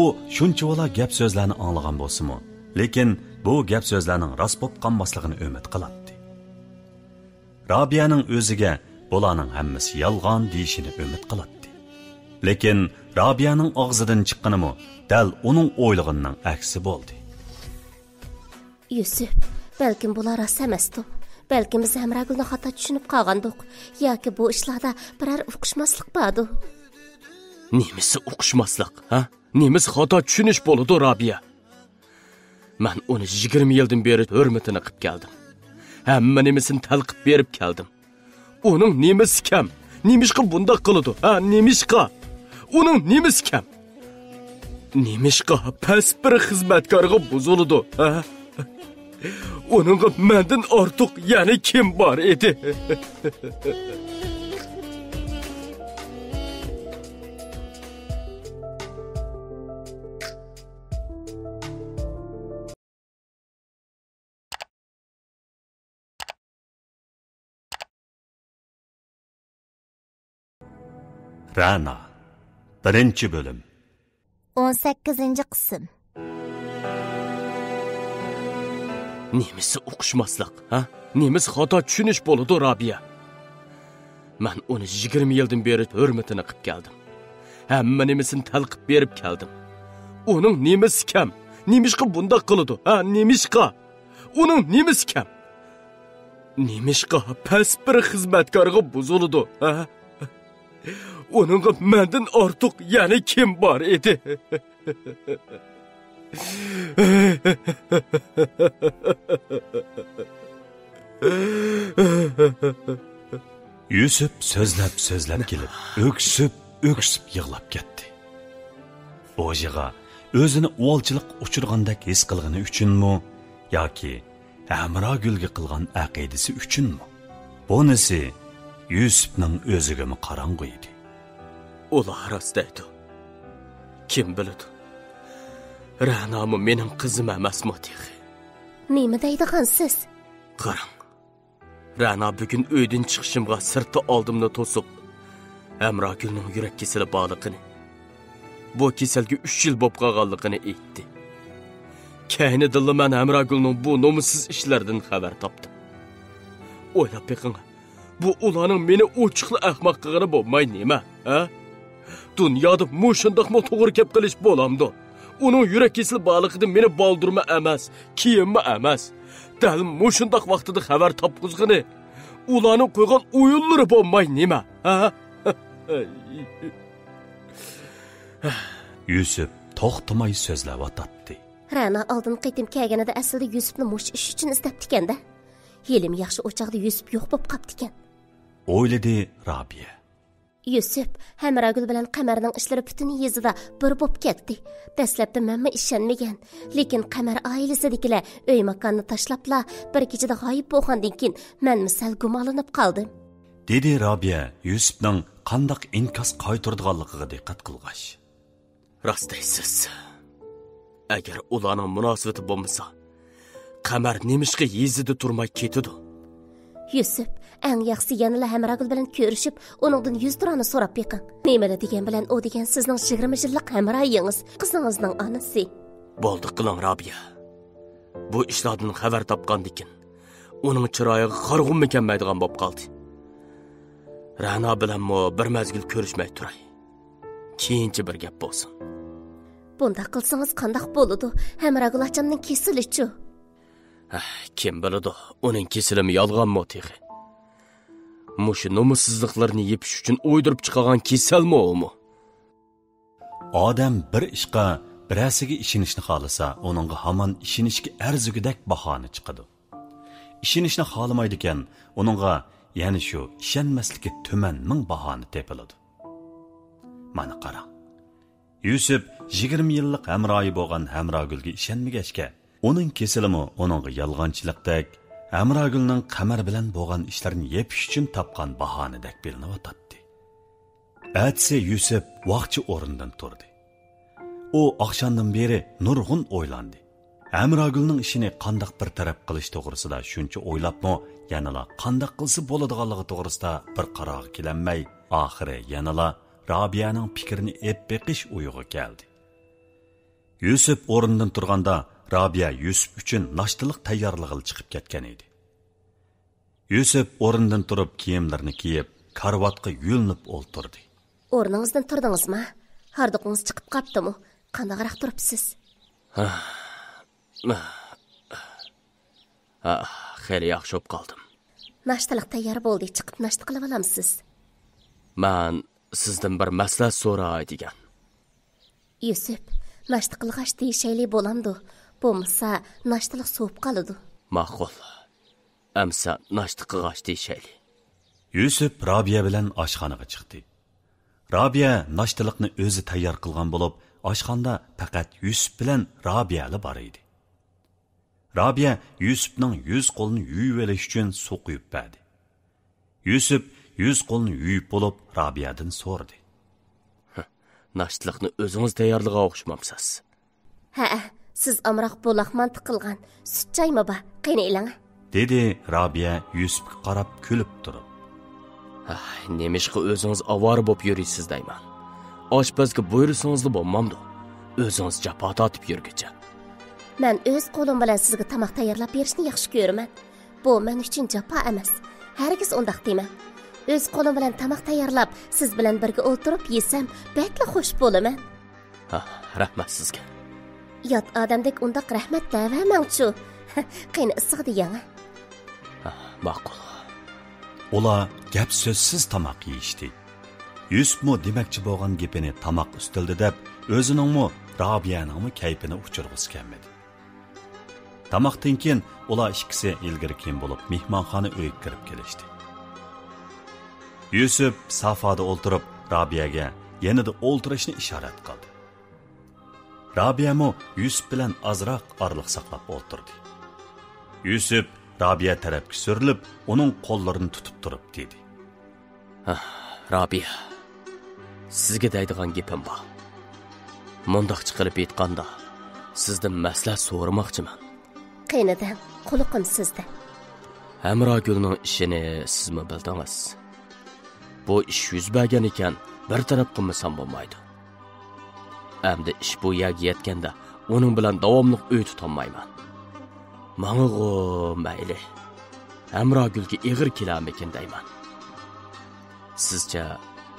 U shunchavala gap so'zlarni anglagan bo'lsa-mu, lekin bu gap so'zlarning rost bo'lib qolmasligini umid qiladi. Robiyaning o'ziga bularning hammasi yolg'on deyishini umid qiladi. Lekin Robiyaning og'zidan chiqqanimi dal uning o'ylig'ining aksi bo'ldi. Yusuf, balkim bular rost emasdi. Balkim biz Hamragulni xato tushunib qolgandik, yoki bu ishlarda biror uqishmaslik bordi. Nemisi uqishmaslik, ha? Nemisi xato tushunish bo'ldi, Robiya. Men uni 20 yildan beri hurmatini qilib keldim. Hamma nemisini talqib berib keldim. Uning nemisi kam? Nemishqa bunda qiladi? Ha, nemishqa? Uning nemisi kam? Nemishqa past bir xizmatkorga buzildi, ha? Onunla menden artık yani kim var edi? Rana 1. bölüm 18. qism. Nemisi uqishmaslik, ha? Nemisi xato tushunish bo'ldi, Robiya. Men uni 20 yildan beri hurmatini qilib keldim. Hamma nemisini talqib berib keldim. Uning nemisi kam? Nemishqa bunda qiladi? Ha, nemishqa? Uning nemisi kam? Nemishqa past bir xizmatkorga buzildi, ha? Onunla menden artık yani kim var edi? Yusuf sözlep gelip, öksüp yığılap ketdi. Ojiga özünü uvalçılık uçurgandek his qilgani üçünmü, yoki Hamragulga qilgan aqidasi üçünmü? Bunisi Yusufning o'zigami qarang'u edi. Ular rostaydi. Kim biladi? Ra'nomi mening qizim emasmi texi? Nima deydigansiz? Qarang. Ra'no bugun uydan chiqishimga sirti oldimni to'sib, Hamragulning yurak kasali borligini, bu kasalga 3 yil bo'lib qolganligini aytdi. Kayni dilli men Hamragulning bu nomusiz ishlardan xabar topdim. O'ylab beqing. Bu ularning meni ochiqli ahmoq qilgani bo'lmay nima, ha? Dunyoda mushundaqmi to'g'ri gap qilish bo'lamdi. Uning yurak kesili borligidan meni boldurma emas, kiyimma emas. Dal mushundaq vaqtida xabar topqizgani ularning qo'ygan o'yinlari bo'lmay nima, ha? Yusuf to'xtamay so'zlab o'tdi. Ra'no oldin qaytim kelganida aslida Yusufni mush ish uchun izlab tikanda. Helim yaxshi o'chaqda Yusuf yo'q bo'lib qopti ekan. O'yladi Robiya. Yusuf Hamragul bilan Qamarning ishlari butun yezida bir bo'lib ketdi. Dastlabda menma ishonmagan, lekin Qamar oilasidagilar uy makonni tashlabla bir kechada g'oyib bo'lgandan keyin men misal gumonlanib qoldim. Dedi Robiya Yusufning qandoq inkos qaytirdiganligiga diqqat qilg'ash. Rost deysiz. Agar ularning munosabati bo'lmasa, Qamar nemishqa yezida turmay ketidi. Yusuf, eng yaxshi yanala Hamragul bilan ko'rishib, uningdan 100 turani so'rab beqing. Nimalar degan bilan u degan sizning 20 yillik hamroyingiz, qizingizning onasi. Bo'ldi qiling Robiya. Bu ishlardan xabar topgandikin, uning chiroyiga qarg'um mekanmaydigan bo'lib qoldi. Ra'no bilan mo bir mazgil ko'rishmay turay. Keyinchi bir gap bo'lsin. Bunda qilsangiz qandoq bo'ladi? Hamragul achamning kesilichi. Kim biladi, uning kesilimi yolg'onmi tehi? Mushu nomussizliklarni yepish uchun o'ydirib chiqargan kesalmi u? Odam bir ishqa birasiga ishonishni xohlasa, uningga hamon ishonishga arzigidek bahona chiqadi. Ishonishni xohlamaydi ekan, uningga ya'ni shu ishonmasligi tuman ming bahona tepiladi. Mana qarang. Yusuf 20 yillik hamroyi bo'lgan Hamragulga ishonmagachga, uning kesilimi uningga yolg'onchilikdek, Hamragulning Qamar bilan bo'lgan ishlarini yepish uchun topgan bahonadek bilinayotdi. Atsi Yusuf vaqti o'rnidan turdi. U oqshomdan beri nurg'un o'ylandi. Hamragulning ishini qandoq bir taraf qilish to'g'risida shuncha o'ylabmi, yanala qandoq qilsa bo'ladiganligi to'g'risida bir qarorga kelanmay, oxiri yanala Robiyaning fikrini ep beqish uyuga keldi. Yusuf o'rnidan turganda Robiya Yusuf uchun nashtilik tayyorlig'iga chiqib ketgan edi. Yusuf o'rnidan turib kiyimlarini kiyib, karvatga yo'linib o'ltirdi. O'rningizdan turdingizmi? Hardiqingiz chiqib qaptimi? Qandaqroq turibsiz? Xeyli yaxshi bo'lib qoldim. Nashtalik tayyor bo'ldi, chiqib nashta qilib olamsiz. Men sizdan bir maslahat so'ray degan. Yusuf, nashta qilg'ash deyishayli bo'lamdi. Bo'lmasa, nashtalik so'p qoladi. Ma'qul. Amsa nashta qilg'ash deyishayli. Yusuf Robiya bilan oshxonaga chiqdi. Robiya nashtalikni o'zi tayyor qilgan bo'lib, oshxonada faqat Yusuf bilan Robiya bor edi. Robiya Yusufning yuz qo'lini yuvib olish uchun suv quyib berdi. Yusuf yuz qo'lini yuvib bo'lib Robiyadan so'radi. Nashtalikni o'zingiz tayyorligiga o'xshamamsiz. Ha, siz amroq bo'laqman tiqilgan. Sut chaymi ba? Qiynalang. Dedi Robiya Yusufga qarab kulib turib. Nemishqa o'zingiz avora bo'lib yurisiz deyman. Oshpazga buyursangiz bo'lmamdi. O'zingiz jafo tortib yurgicha. Men o'z qo'lim bilan sizga tamoq tayyorlab berishni yaxshi ko'raman. Bu men uchun jafo emas. Hargiz undaq deyman. O'z qo'lim bilan tamoq tayyorlab, siz bilan birga o'tirib yesam, bakla xush bo'laman. Rahmat sizga. Yot odamdek undaq rahmat da'vamangchu. Qiyni issiq degan. Ma'qul. Ular gap so'zsiz tamoq yeyishdi. Yusufmo demakchi bo'lgan gapini tamoq ustildi deb, o'ziningmi Robiyaning kayfini uchirg'isi kelmadi. Tamoqdan keyin ular ikkisi ilgari keyin bo'lib mehmonxona uyga kirib kelishdi. Yusuf safada o'ltirib Robiyaga yanada o'ltirishni ishorat qildi. Robiyamo Yusuf bilan azroq orliq saqlab o'ltirdi. Yusuf Robiya tarafga surilib, uning qo'llarini tutib turib dedi. Robiya, sizga deydigan gapim bor. Mundoqchi qilib aytganda, sizdan maslahat so'ramoqchiman. Qiynidan, quliqim sizda. Hamragulning ishini sizmi bildingiz? Bu ish yuz bergan ekan, bir taraf qilmasam bo'lmaydi. Endi ish bu yerga yetganda, uning bilan davomli uy tutolmayman. Mang'o mayli. Hamragulga ig'ir kelarmikin deyman. Sizcha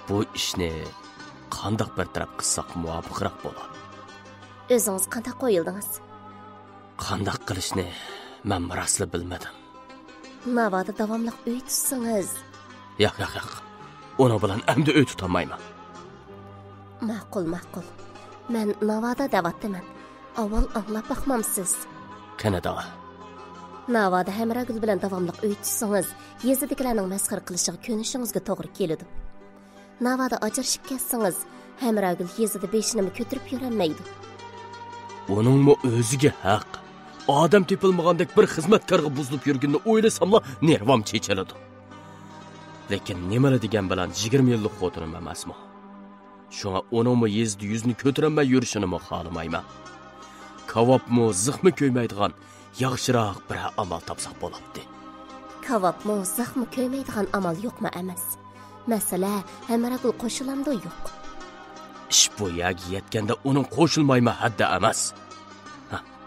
bu ishni qandoq bir taraf qilsak muvofiqroq bo'ladi? O'zingiz qanday qo'yildingiz? Qandoq qilishni men rasli bilmadim. Navoda davomli uy tutsangiz. Yo'q. Uni bilan endi uy tutolmayman. Ma'qul. Men Navoda davatdaman. Avval anglab baxmamsiz. Kanada. Navoda Hamragul bilan davomli uy tutsangiz, yezidagilarning masxara qilishiga ko'nishingizga to'g'ri keladi. Navoda ajrashib ketsangiz, Hamragul yezida beshinimi ko'tarib yurolmaydi. Uningmi o'ziga haq. Odam tepilmagandek bir xizmatkorga buzilib yurganini o'ylasamla nervam chechiladi. Lekin nimalar degan bilan 20 yillik xotinim emasmi? Şuna onunmu yezdi yüzünü kötürənmə yürüşünümü xalamayman. Kavapmı, zıxmı köyməydiğən yaxşıraq bir amal tapsaq bolapdı. Kavapmı, zıxmı köyməydiğən amal yoxmu emas? Məsələ, Həmragül qoşulamdı yox. İş bu yagi yetkende onun qoşulmayma haddi emas.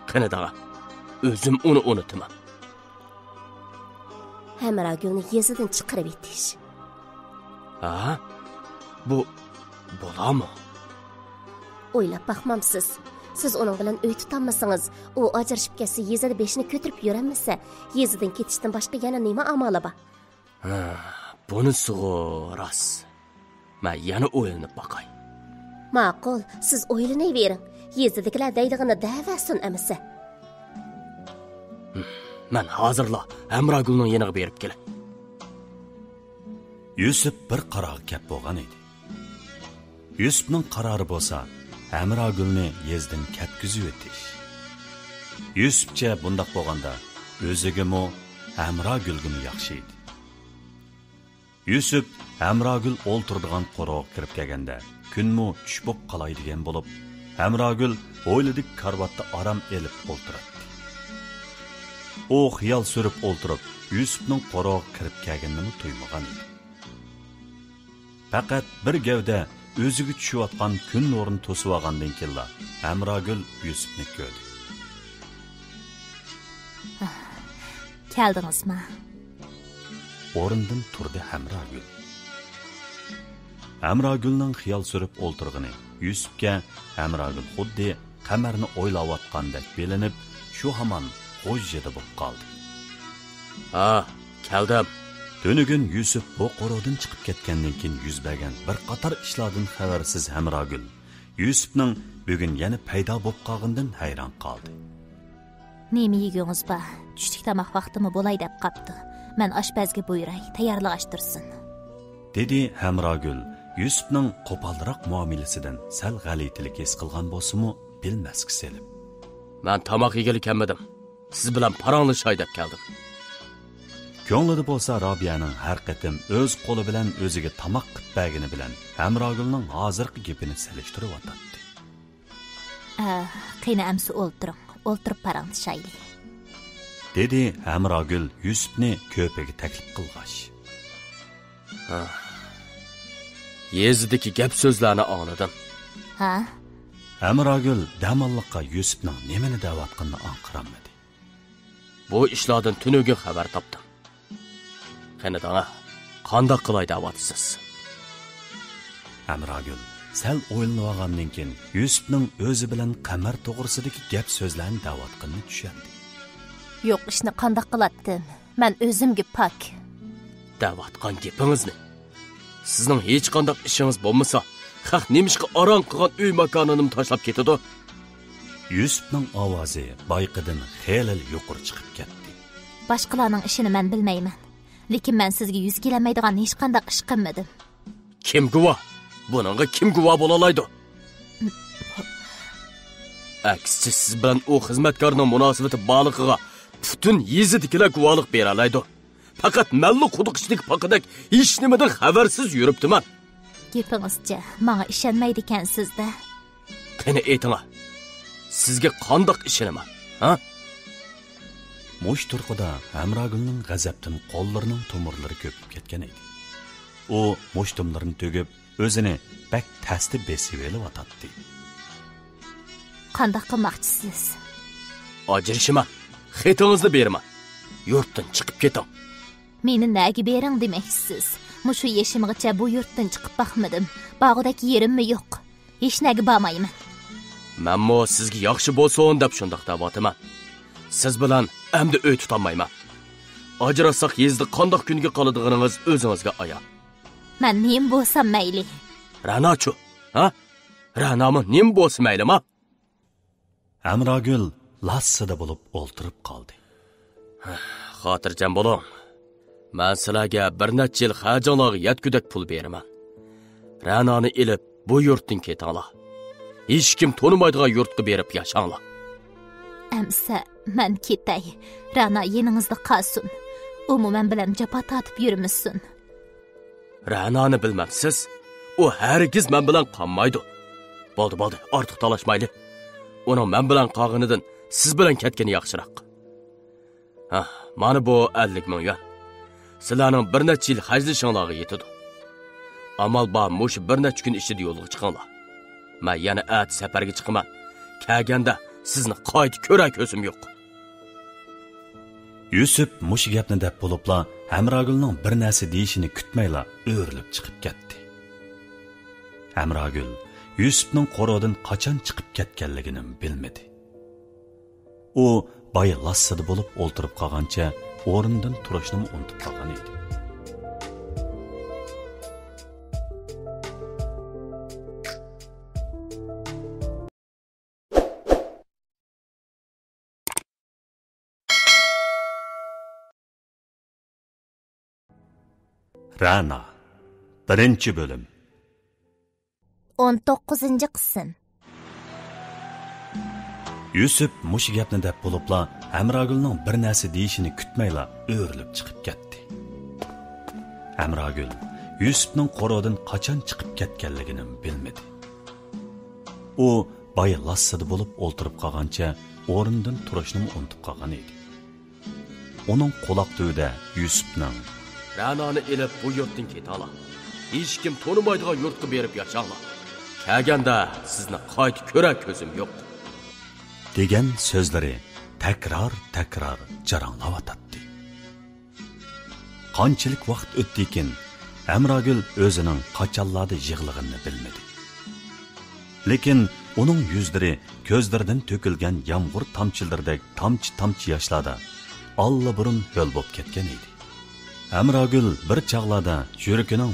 Qani dağa, özüm onu unutmam. Həmragülni yezidən çıxırıb etiş. Bu bolamı? Oylab baxmamsız. Siz onun bilan öy tutanmasanız, o ajrashib ketsa yezida beshini ko'tirib yuramasa, yezidan ketishdan boshqa yana nima amali bor? Bunisi rost. Men yana o'ylanib baqay. Ma'qul, siz o'ylanavering. Yezidagilar deydig'ini da'vasin amasa. Men hozirla Hamragulning yeniga berib kelay. Yusuf bir qarorga kelib bo'lgan edi. Yusufning qarori bo'lsa, Hamragulni yezdan ketkizib o'tish. Yusufcha bundoq bo'lganda, o'zigimi Hamragulgimi yaxshi edi. Yusuf Hamragul o'ltirdigan qo'rg'oqqa kirib kelganda, kunmu tush bo'lib qolay degan bo'lib, Hamragul o'yladik karvatda aram elib o'ltiradi. O xiyol surib o'ltirib, Yusufning qo'rg'oqqa kirib kelganini tuymagan edi. Faqat bir gavda o'ziga tushayotgan kun nurini to'sib olgandan keyin Hamragul Yusufni ko'rdi. Keldingizmi? O'rindan turdi Hamragul. Hamragulning xiyol surib o'ltirg'ini Yusufga Hamragul xuddi qamarni o'ylayotgandek belinib, shu hamon qo'jjida bo'lib qoldi. Keldim. Tönügün Yusuf bu qo'rg'oqdan chiqib ketgandan keyin yuz bergan bir qator ishlardan xabarsiz Hamragul Yusufning bugun yana paydo bo'lib qolgandan hayron qoldi. Nima yegingiz bor? Tushlik tomoq vaqtimi bo'lay deb qapti. Men oshpazga buyuray, tayyorlashtirsin. Dedi Hamragul Yusufning qo'polroq muomalasidan sal g'alitilik his qilgan bo'lsa-mu, bilmasga selib. Men tomoq yegili kelmadim. Siz bilan paranlashay deb keldim. Ko'nglida bo'lsa Robiyaning har qatim o'z qo'li bilan o'ziga tomoq qilib bergani bilan Hamragulning hozirgi gapini selishtirib o'tadi. Qina amsi o'ltirib parandishayli. Dedi Hamragul Yusufni ko'piga taklif qilg'ash. Yezidagi gap so'zlarni angladim. Hamragul damalliqqa Yusufning nimani da'vatqanini anqiramadi. Bu ishlardan tunugin xabar topdim. Qani dağa, qandoq qilay da'vatsiz? Hamragul sal o'ylanib olgandan keyin Yusufning o'zi bilan qamar to'g'risidagi gap so'zlarni da'vatqanini tushundi. Yo'q, ishni qandoq qilatdim? Men o'zimga pak. Da'vatqan gapingizni. Sizning hech qanday ishingiz bo'lmasa, xalq nemishqa aron qilgan uy makonini tashlab ketadi. Yusufning ovozi bayqidan xeyli yuqori chiqib ketdi. Boshqalarning ishini men bilmayman. Lekin men sizga yuz kelamaydigan hech qanday ish qilmadim. Kim guvoh? Buningga kim guvoh bo'la oladi? Aksicha siz bilan o xizmatkorning munosabati bog'liqiga butun yezidikilar guvohlik bera oladi. Faqat mallu quduqchilik paqidak hech nimadan xabarsiz yuribdiman. Gapingizcha, menga ishonmaydi ekansiz-da. Qani ayting. Sizga qandoq ishonaman? Mush turqida Hamragulning g'azabdan qo'llarining tomirlari ko'pib ketgan edi. U mushtumlarini tugib, o'zini bak tasdi besib elib-atdi. Qandoq qilmoqchisiz? Ajrishima, xetingizni berma. Yurtdan chiqib keting. Meni nega bering demoqchisiz? Mushu yeshimgacha bu yurtdan chiqib baxmadim. Bog'dagi yerimmi yo'q. Hech nega bormayman. Menmo sizga yaxshi bo'lsin deb shundoq da'votaman. Siz bilan endi o'y tutolmayman. Ajrasak yezdi qandoq kunga qoladiganingiz o'zingizga ayon. Men nim bo'lsam mayli. Ra'nochu, Ra'nomi nim bo'lsa maylimi? Hamragul lassida bo'lib o'ltirib qoldi. Xotirjam bo'ling. Men sizlarga bir necha yil xajonlarga yetgudak pul beraman. Ra'noni ilib bu yurtdan ketinglar. Hech kim to'nimaydigan yurtga berib yashanglar. Amsa men ketay. Ra'no yeningizda qolsin. Umuman bilan japa tatib yurmishsin. Ra'noni bilmamsiz. u hargiz men bilan qolmaydi. Bo'ldi, ortiq talashmayli. Uning men bilan qolganidan siz bilan ketgani yaxshiroq. Mana bu 50 ming yuan. Sizlarning bir necha yil hajlashinglarga yetadi. Amal bor, mush bir necha kun ichida yo'lga chiqinglar. Men yana at safarga chiqaman. Kelganda sizni qayta ko'ra ko'zim yo'q. Yusuf mush gapni deb bo'libla, Hamragulning bir narsa deyishini kutmayla o'rilib chiqib ketdi. Hamragul Yusufning qo'rodan qachon chiqib ketganligini bilmadi. U boy lassida bo'lib o'ltirib qolgancha o'rnidan turishni unutib qolgan edi. Rana 1-bölüm 19 qism. Yusuf mush gapni deb bo'libla, Hamragulning bir narsa deyishini kutmayla o'rilib chiqib ketdi. Hamragul Yusufning qo'rodan qachon chiqib ketganligini bilmadi. U boy lassida bo'lib o'ltirib qolgancha o'rnidan turishni unutib qolgan edi. Uning quloq tubida Yusufning Ranani elib bu yurtdan ketala. Hech kim to'nimaydigan yurtga berib yashanglar. Kelganda sizni qayta ko'ra ko'zim yo'q. degan so'zlari takror jaranglayotdi. Qanchalik vaqt o'tdikin, Hamragul o'zining qachonlarda yig'lig'ini bilmadi. Lekin uning yuzlari ko'zlaridan to'kilgan yomg'ir tomchilaridek tomchi yoshlarda allaburun ho'l bo'lib ketgan edi. Hamragul bir chaqlarda yuragining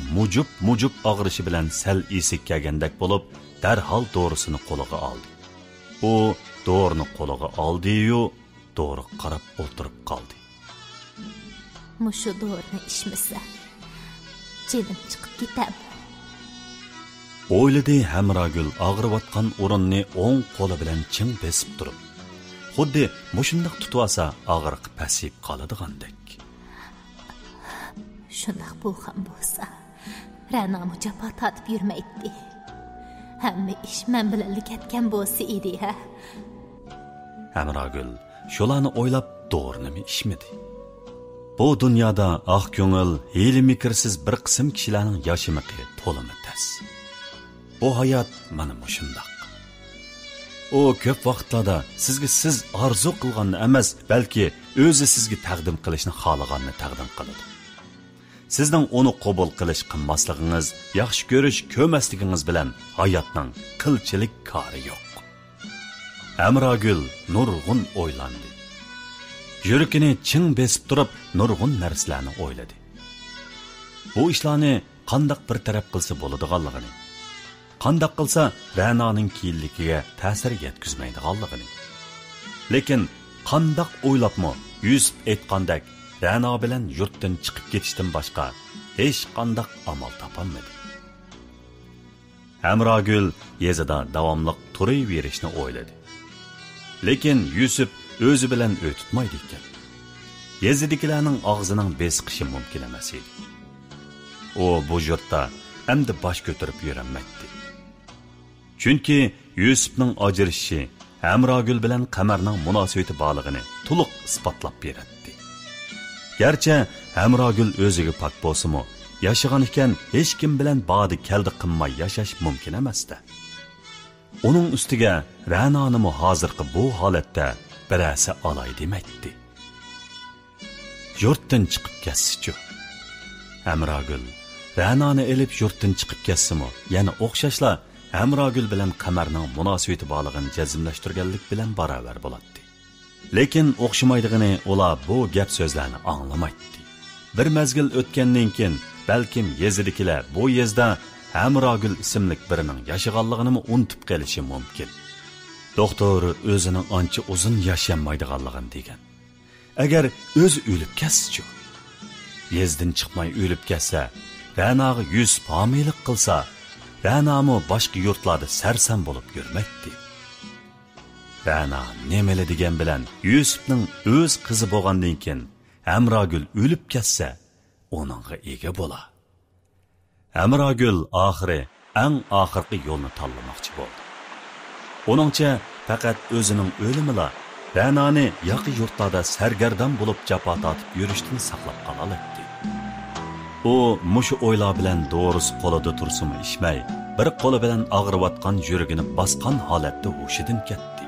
mujub og'rishi bilan sal esik kelgandek bo'lib, darhol do'risini qo'liga oldi. U do'rini qo'liga oldi-yu, do'ri qarab o'tirib qoldi. Mushu do'rini ichmasa, jinim chiqib ketam. O'yladi Hamragul og'riyotgan o'rinni o'ng qo'li bilan ching besib turib, xuddi mushundoq tutsa og'riq pasib qoladigandek. Shundoq bo'lgan bo'lsa, Ra'no jafo tatib yurmaydi. Hamma ish men bilan ketgan bo'lsa edi, ha. Hamragul shularni o'ylab do'rnimi ishmidi. Bu dunyoda oq ko'ngil, hiyli mikrsiz bir qism kishilarning yashimiqi to'limi tas. Bu hayot mana shundoq. U ko'p vaqtlarda sizga siz orzu qilganni emas, balki o'zi sizga taqdim qilishni xohlaganini taqdim qiladi. Sizning uni qabul qilish qilmasligingiz, yaxshi ko'rish ko'masligingiz bilan hayotning qilchilik kori yo'q. Hamragul nurg'un o'ylandi. Yuragini ching besib turib, nurg'un narsalarni o'yladi. Bu ishlarni qandoq bir taraf qilsa bo'ladiganligini, qandoq qilsa Ra'noning kiyinligiga ta'sir yetkazmaydiganligini. Lekin qandoq o'ylabmi, Yusuf aytgandek Ra'no bilan yurtdan chiqib ketishdan boshqa hech qanday amal topolmadi. Hamragul yezida davomli turaverishni o'yladi. Lekin Yusuf o'zi bilan o'titmaydi ekan. Yezidikilarning og'zining besqishi mumkin emas edi. U bu yurtda endi bosh ko'tarib yurolmaydi. Chunki Yusufning ajrishishi Hamragul bilan Qamarning munosabati borligini to'liq isbotlab beradi. Gerçi Hamragul o'ziga pak bo'lsa-mu, yashagan ekan hech kim bilan badi keldi qilmay yashash mumkin emas-da. Uning ustiga Ra'noni hozirgi bu holatda birasi olay demaydi. Yurtdan chiqib ketsa-chi. Hamragul Ra'noni elib yurtdan chiqib ketsa-mu, yana o'xshashla Hamragul bilan Qamarning munosabati borligini jazmlashtirganlik bilan baravar bo'ladi. Lekin o'xshamaydigini ular bu gap so'zlarni anglamaydi. Bir mezgil o'tgandan keyin balkim yezidikilar bu yezda Hamragul ismli birining yashaganligini unutib qolishi mumkin. Doktor o'zining ancha uzun yashamaydiganligini degan. Agar o'zi o'lib ketsa-chi, yezdan chiqmay o'lib ketsa, Ra'noga 100 homiylik qilsa, Ra'nomi boshqa yurtlarda sarsam bo'lib yurmaydi. Ra'no nemeli degan bilan Yusufning o'z qizi bo'lgandan keyin Hamragul o'lib ketsa, uningga ega bo'la. Hamrogul oxiri eng oxirgi yo'lni tanlamoqchi bo'ldi. Uningcha faqat o'zining o'limila Ra'noni yaqin yurtlarda sargardon bo'lib jafo tortib yurishdan saqlab qololadi. U mushu o'ylar bilan doğrusu qo'lida tursimi ishmay, bir qo'li bilan og'riyotgan yuragini bosgan holatda hushidan ketdi.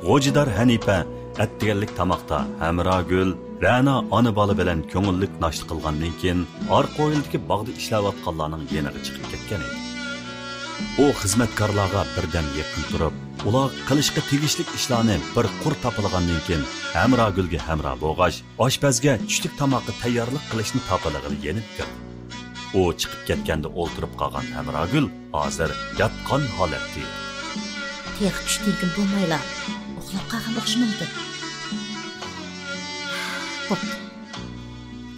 G'ojidor Hanifa atdiganlik tamoqda Hamrogul Ra'no ona bola bilan ko'ngillik nashd qilgandan keyin orqa o'yildagi bog'da ishlayotganlarning yeniga chiqib ketgan edi. U xizmatkorlarga birdan yaqin turib, ular qilishga tegishli ishlarni bir qur topilgandan keyin Hamrogulga hamroh bo'lg'ach, oshpazga tushlik tomoqni tayyorlik qilishni topilig'ini yenib kirdi. U chiqib ketganda o'ltirib qolgan Hamrogul hozir yotgan holatda edi. Tex tushtirgin bo'lmaylar. Uxlab qolgan o'xshamaydi. Bo'pti.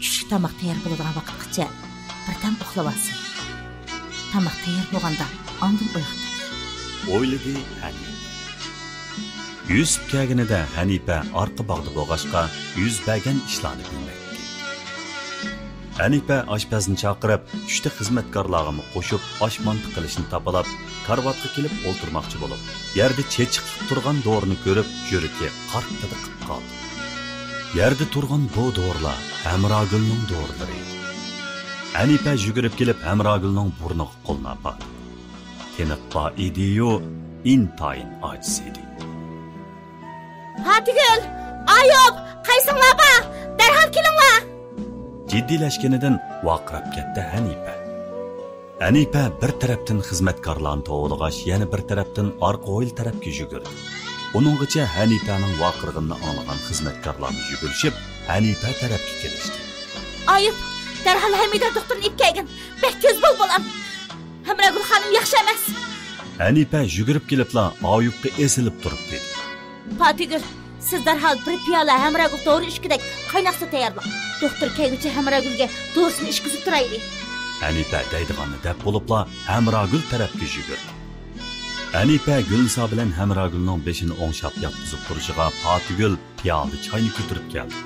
Tushlik tomoq tayyor bo'ladigan vaqtgacha birdan uxlab olsin. Tomoq tayyor bo'lganda ondan uyg'onadi. O'yladi Hanifa. Yusuf kelganida Hanifa orqa bog'da bo'lg'achqa yuz bergan ishlarni bilmaydi. Hanifa oshpazni chaqirib, tushda xizmatkorlarga qo'shib oshmont qilishni topalab, karvatga kelib o'ltirmoqchi bo'lib, yerda chechiqib turgan do'rini ko'rib, yuragi qartidi qilib qoldi. Yerda turgan bu do'rlar Hamrogulning do'rlari edi. Hanifa yugurib kelib Hamrogulning burniga qo'lni qo'ydi. Tiniqqa ediyu intayin ojiz edi. Fatihgul, Ayub, qaysinglarga? Darhol kelinglar. Jiddiylashganidan vaqirab ketdi Hanifa. Hanifa bir tarafdan xizmatkorlarni to'g'rilg'ash, yana bir tarafdan orqa o'yil tarafga yugurdi. Uninggacha Hanifaning vaqirig'ini anglagan xizmatkorlarni yugurishib, Hanifa tarafga kelishdi. Ayub, darhol Hamida doktorni ib kelgin. Bek ko'z bo'l-bo'lam. Hamrogul xonim yaxshi emas. Hanifa yugurib kelibla Ayubga esilib turib dedi. Fatihgul, siz darhol bir piyola Hamrogul doğru ishkidak qaynoq su tayyorlang. Doktor kelguncha Hamrogulga doğrusini ishkizib turaylik. Hanifa deydiganni deb bo'libla Hamrogul tarafga yugurdi. Hanifa Gulniso bilan Hamrogulning beshini o'ngshab yotqizib turishiga Fatihgul piyola choyni ko'tarib keldi.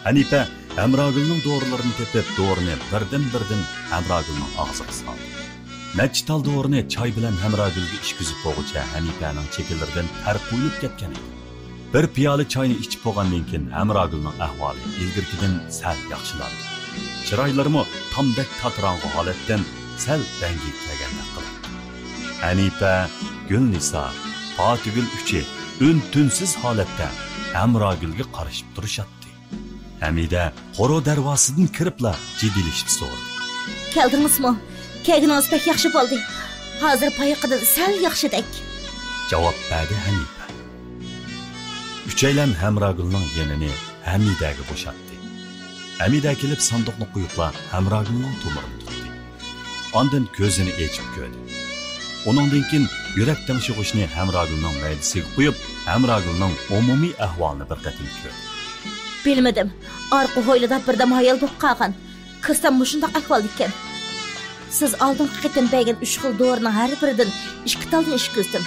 Hanifa Hamrogulning dorilarini tepib, dorini birdan Hamrogulning og'ziga soldi. Necha tal dorini choy bilan Hamrogulga ishkizib qo'yguncha Hanifaning chekillaridan ter qo'yilib ketgan edi. Bir piyola choyni ichib bo'lgandan keyin Hamrogulning ahvoli ilgirkidan sal yaxshilandi. Chiroylarimi tomdek tatrang'i holatdan sal rangi kelgandek qildi. Hanifa, Gulniso, Fatihgul uchi un-tunsiz holatda Hamrogulga qarashib turishadi. Hamida qoro darvosidan kiribla jiddilashib so'radi. Keldingizmi? Kelganingiz pek yaxshi bo'ldi. Hozir payiqidan sal yaxshidek. Javob berdi Hanifa. Uchaylan Hamrogulning yenini Hamidaga bo'shatdi. Hamida kelib sandiqni qo'yibla Hamrogulning to'mirini tutdi. Ondan ko'zini ochib ko'rdi. Uningdan keyin yurak temshig'ishni Hamrogulning maydasiga qo'yib, Hamrogulning umumiy ahvolini bir qatim ko'rdi. Bilmadim. Orqa hoylada birda mayil bo'lib qolgan. Kirsam mushundaq ahvol ekan. Siz oldingi qitim bergan 3 xil dorining har biridan 2 taldan ishkizdim.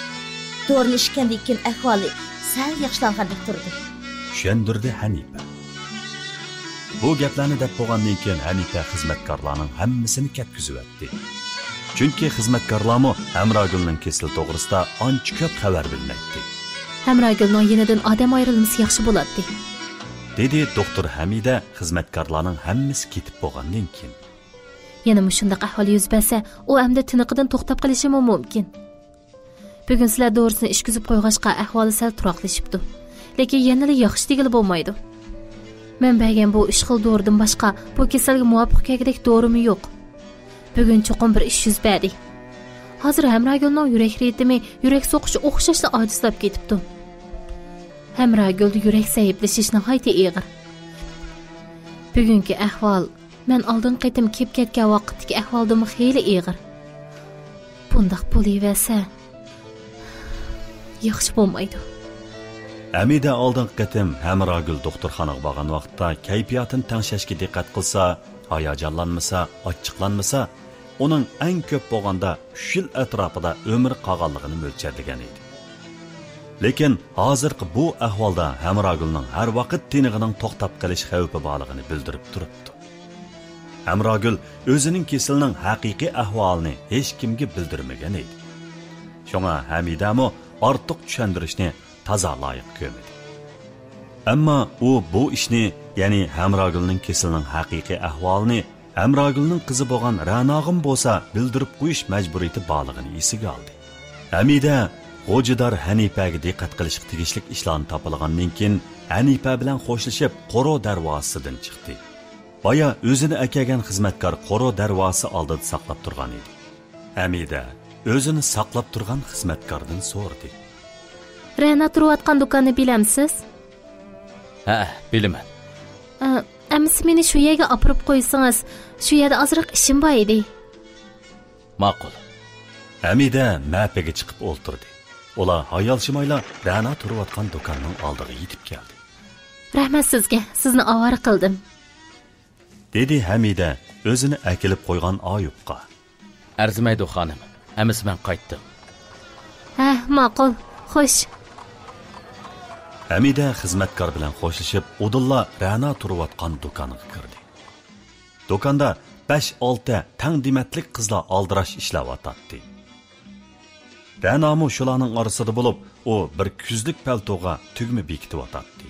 Dorini ishgandan keyin ahvoli sal yaxshilangandek turdi. Tushundirdi Hanifa. Bu gaplarni deb bo'lgandan keyin Hanifa xizmatkorlarning hammasini ketkizib o'tdi. Chunki xizmatkorlarmi Hamrogulning kesili to'g'risida ancha ko'p xabar bilmaydi. Hamrogulning yenidan odam ayrilmasi yaxshi bo'ladi, dedi doktor Hamida xizmatkorlarning hammasi ketib bo'lgandan keyin. Yana mushundaq ahvol yuz bersa, u hamda tiniqidan to'xtab qolishi mumkin. Bugun sizlar doğrusini ishkizib qo'yg'achqa ahvoli sal turoqlashibdi. Lekin yana yaxshi degili bo'lmaydi. Men bergan bu 3 xil doridan boshqa bu kasalga muvofiq kelgidek dorimi yo'q. Bugun cho'qim bir ish yuz berdi. Hozir Hamrogulning yurak ritmi, yurak so'qishi o'xshashla ojizlab ketibdi. Hamrogulda yurak sayiblashish nihoyat og'ir. Bugungi ahvol men oldin qaytim kelib ketgan vaqtdagi ahvoldan xeyli og'ir. Bundaq bo'laversa yaxshi bo'lmaydi. Hamida oldin qatim Hamrogul doktorxonaga borgan vaqtda kayfiyatini tangshashga diqqat qilsa, hayajonlanmasa, ochiqlanmasa, uning eng ko'p bo'lganda 3 yil atrofida umr qolganligini mo'ljallagan edi. Lekin hozirgi bu ahvolda Hamrogulning har vaqt tinig'ining to'xtab qolish xavfi borligini bildirib turibdi. Hamrogul o'zining kesilining haqiqiy ahvolini hech kimga bildirmagan edi. Shunga Hamidamo ortiq tushuntirishni toza loyiq ko'rmadi. Ammo u bu ishni, ya'ni Hamrogulning kesilining haqiqiy ahvolini Hamrogulning qizi bo'lgan Ranog'im bo'lsa bildirib qo'yish majburiyati borligini esiga oldi. Hamida Xo'jidor Hanifaga diqqat qilishga tegishli ishlarni topilgandan keyin Hanifa bilan xo'shlashib Qoro darvosidan chiqdi. Boya o'zini akagan xizmatkor Qoro darvosi oldida saqlab turgan edi. Hamida o'zini saqlab turgan xizmatkordan so'radi. Rana turayotgan do'konni bilamsiz? Ha, bilaman. Ammo meni shu yerga olib qo'ysangiz, shu yerda ozroq ishim bor edi. Ma'qul. Hamida mapaga chiqib o'ltirdi. Ular hayalshimayla Rana turayotgan do'konning oldiga yetib keldi. Rahmat sizga, sizni ovora qildim. Dedi Hamida o'zini akilib qo'ygan Ayubqa. Arzimaydi xonim. Hammasi men qaytdim. Ha, ma'qul. Xo'sh. Hamida xizmatkor bilan xo'shlashib, Udulla Rana turayotgan do'konga kirdi. Do'konda 5-6 tang dimatlik qizlar aldirash ishlayotdi. Ranamu shularning orasida bo'lib, u bir kuzlik paltoga tugma bekityotdi.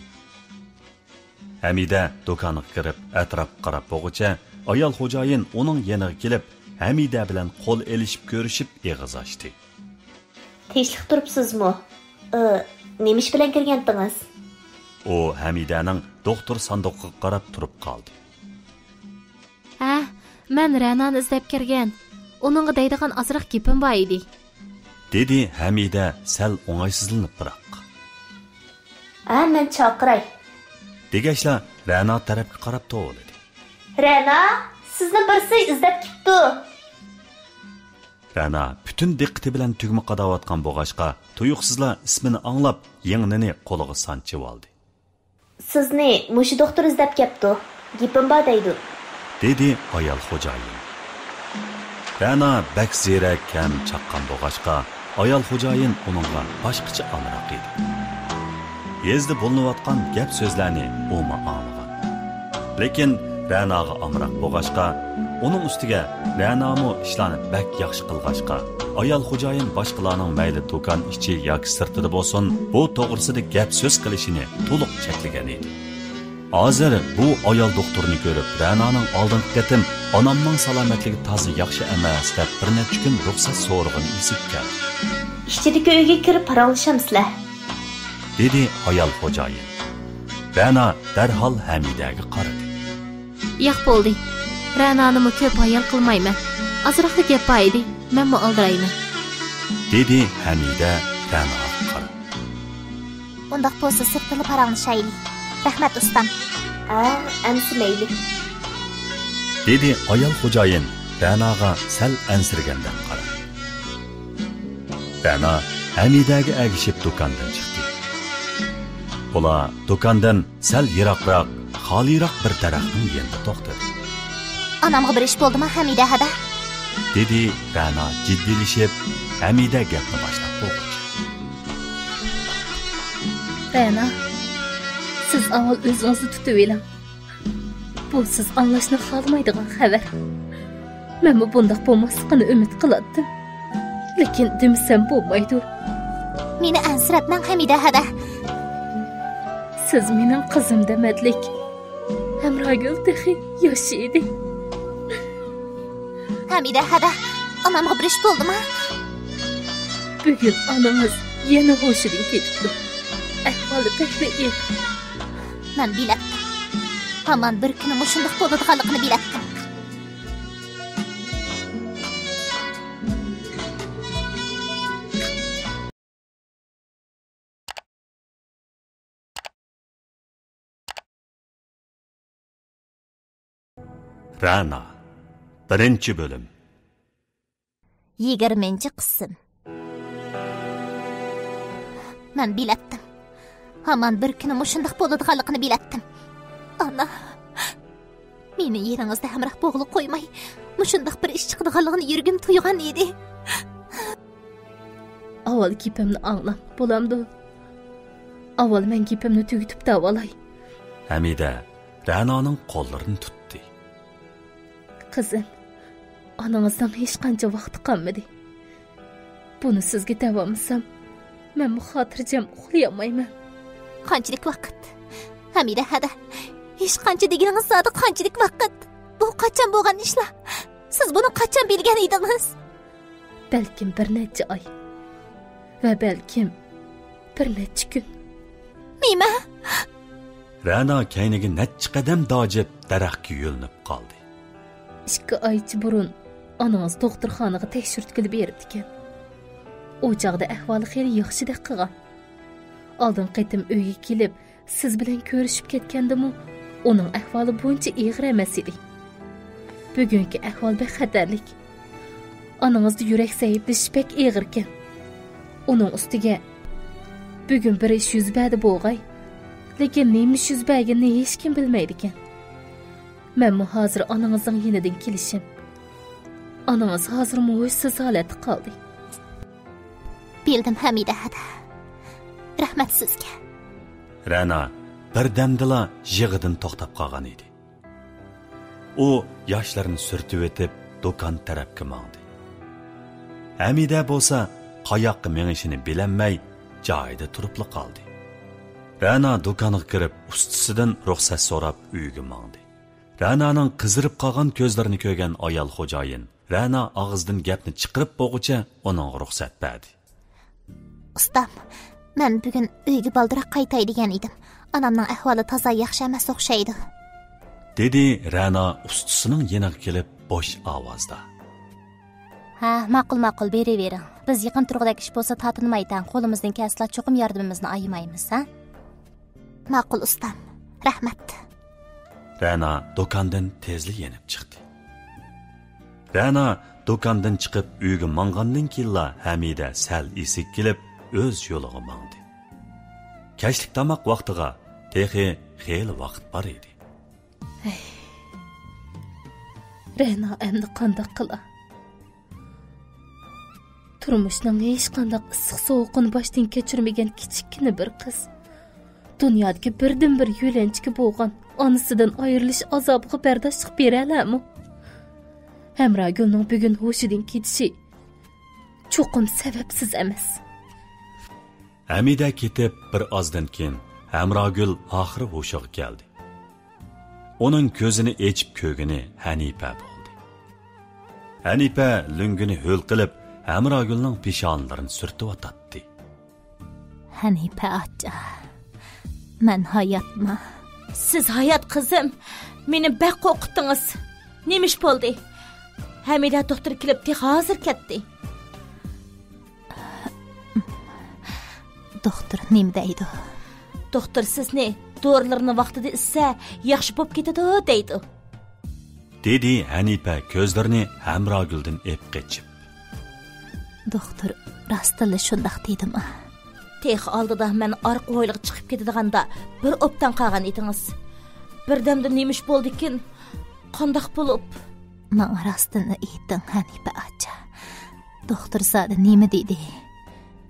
Hamida do'konga kirib, atrof qarab bo'g'icha, ayol xo'jayin uning yoniga kelib, Hamida bilan qo'l elishib ko'rishib eg'iz ochdi. Tinchlik turibsizmi? Nima ish bilan kirgandingiz? U Hamidaning doktor sanduqiga qarab turib qoldi. Ha, men Ranani izlab kirgan. Uningga deydigan ozroq gapim bor edi. Dedi Hamida sal o'ng'aysizlanib biroq. Men chaqiray. Degashla Rana tarafga qarab to'g'rildi. Rana, sizni birsi izlab ketdi. Rana bütün diqqati bilan tugma qadayotgan bo'g'ashqa tuyuqsizla ismini anglab, yengini qo'liga sanchib oldi. Sizni mushu doktor izlab ketdi. Gapim bor deydi. Dedi ayol xo'jayin. Rana bak zirak kam chaqqan bo'g'ashqa ayol xo'jayin uningga boshqacha amroq edi. Yezdi bo'linayotgan gap so'zlarni o'ma anglagan. Lekin Ranaga amroq bo'g'ashqa, uning ustiga Ranamu ishlarni bak yaxshi qilg'ashqa, ayol xo'jayin boshqalarning mayli do'kon ichi yoki sirtida bo'lsin, bu to'g'risida gap so'z qilishini to'liq cheklagan edi. Hozir bu ayol doktorni ko'rib, Rananing oldingi qatim onamning salomatligi toza yaxshi emas deb bir necha kun ruxsat so'rag'ini esib keldi. Ishchidagi uyga kirib paranglashamsizlar, dedi ayol xo'jayin. Rana darhol Hamidaga qaradi. Yo'q bo'ldi. Ranani ko'p hayal qilmayman. Ozroq gap bor edi. Men oldirayman. Dedi Hamida Ranaga qarab. Undaq bo'lsa sirtili paranglashayli. Rahmat ustam. Amsi mayli. Dedi ayol xo'jayin Ranaga sal ansirgandek qarab. Rana Hamidaga agishib do'kondan chiqdi. Ular do'kondan sal yiroqroq, xoliroq bir daraxtning yanida to'xtadi. Onamga bir ish bo'ldimi Hamida hada? Dedi Rana jiddilashib, Hamida gapni boshlab qo'ydi. Rana, siz avval o'zingizni tutib oling. Bu siz anglashni xohlamaydigan xabar. Men bu bundaq bo'lmasligini umid qilardim. Lekin demisam bo'lmaydi. Meni ansirabman Hamida hada. Siz mening qizim demadlik. Hamrogul dahi yosh edi. Hamida hada, onamga bir ish bo'ldimi? Bugun onamiz yana hushidan ketdi. Ahvoli tahliy. Men bilatdim. Hamon bir kuni mushundaq bo'ladiganligini bilatdim. Rana 1-bölüm 20-qism. Men bilatdim. Hamon bir kuni mushundaq bo'ladiganligini bilatdim. Ana, meni yeringizda hamroh bo'g'ilib qo'ymay, mushundaq bir ish chiqadiganligini yurgim tuygan edi. Avval gapimni anglam, bo'lamdi. Avval men gapimni tugitib davolay. Hamida Rananing qo'llarini tutdi. Qizim, anangizdan hech qancha vaqti qolmadi. Buni sizga davomlasam, men bu xotirjam uxlayolmayman. Qanchalik vaqt? Hamida hada. Hech qancha deganingiz zodi qanchalik vaqt? Bu qachon bo'lgan ishlar? Siz buni qachon bilgan edingiz? Balkim bir necha oy va balkim bir necha kun. Mima. Ra'no kayniga necha qadam dojib daraxtga yo'linib qoldi. 2 oycha burun onangiz doktorxonaga tekshirtkilib berdi ekan. O chaqda ahvoli xeyli yaxshidek qilgan. Oldin qaytim uyga kelib, siz bilan ko'rishib ketgandim-u, uning ahvoli buncha og'ir emas edi. Bugungi ahvol bexatarlik. Onangizda yurak zaiflashish pek og'ir ekan. Uning ustiga bugun bir ish yuz berdi bo'lg'ay. Lekin nima ish yuz berganini hech kim bilmaydi ekan. Men hozir onangizning yenidan kelishim. Onangiz hozir muhsiz holatda qoldi. Bildim Hamida hada. Rahmat sizga. Ra'no birdamdila yig'idan to'xtab qolgan edi. U yoshlarini surtib o'tib do'kon tarafga mangdi. Hamida bo'lsa qayoqqa mengishini bilinmay joyida turib qoldi. Ra'no do'konga kirib ustisidan ruxsat so'rab uyiga mangdi. Ra'noning qizirib qolgan ko'zlarini ko'rgan ayol xo'jayin Ra'no og'zidan gapni chiqarib bo'g'icha uning ruxsat berdi. Ustam, men bugun uyga baldiroq qaytay degan edim. Onamning ahvoli toza yaxshi emas o'xshaydi. Dedi Ra'no ustisining yeniga kelib bo'sh ovozda. Ha, ma'qul beravering. Biz yaqin turg'idagi ish bo'lsa tatinmaydan, qo'limizdan kelsa cho'qim yordamimizni ayamaymiz, ha? Ma'qul ustam. Rahmat. Ra'no do'kondan tezlik yenib chiqdi. Ra'no do'kondan chiqib uyga mang'andan keyin Hamida sal esik kelib o'z yo'liga mangdi. Kashlik tamoq vaqtiga texi xeyli vaqt bor edi. Ra'no endi qanday qila? Turmushning hech qanday issiq sovuqini boshdan kechirmagan kichikina bir qiz. Dunyodagi birdan bir yo'lanchiki bo'lgan onasidan ayrilish azobiga bardoshlik bera oladimi? Hamragulning bugun hushidan ketishi cho'qim sababsiz emas. Hamida ketib bir ozdan keyin Hamragul oxiri hushiga keldi. Uning ko'zini echib ko'gini Hanifa bo'ldi. Hanifa lungini ho'l qilib Hamragulning peshonalarini surtib o'tdi. Hanifa acha. Men hayotman. Siz hayot qizim. Meni baq qo'rqitdingiz. Nima ish bo'ldi? Hamida doktor kelib hozir ketdi. Doktor nima deydi? Doktor sizni dorilarni vaqtida issa yaxshi bo'lib ketadi deydi. Dedi Hanifa ko'zlarini Hamraguldan ep qechib. Doktor rastla shundoq deydimi? Tex oldida men orqa o'yliq chiqib ketadiğanda bir opdan qolgan edingiz. Birdamda nemish bo'ldi ekan? Qandoq bo'lib? Men rastini aytdim Hanifa acha. Doktor zodi nima dedi?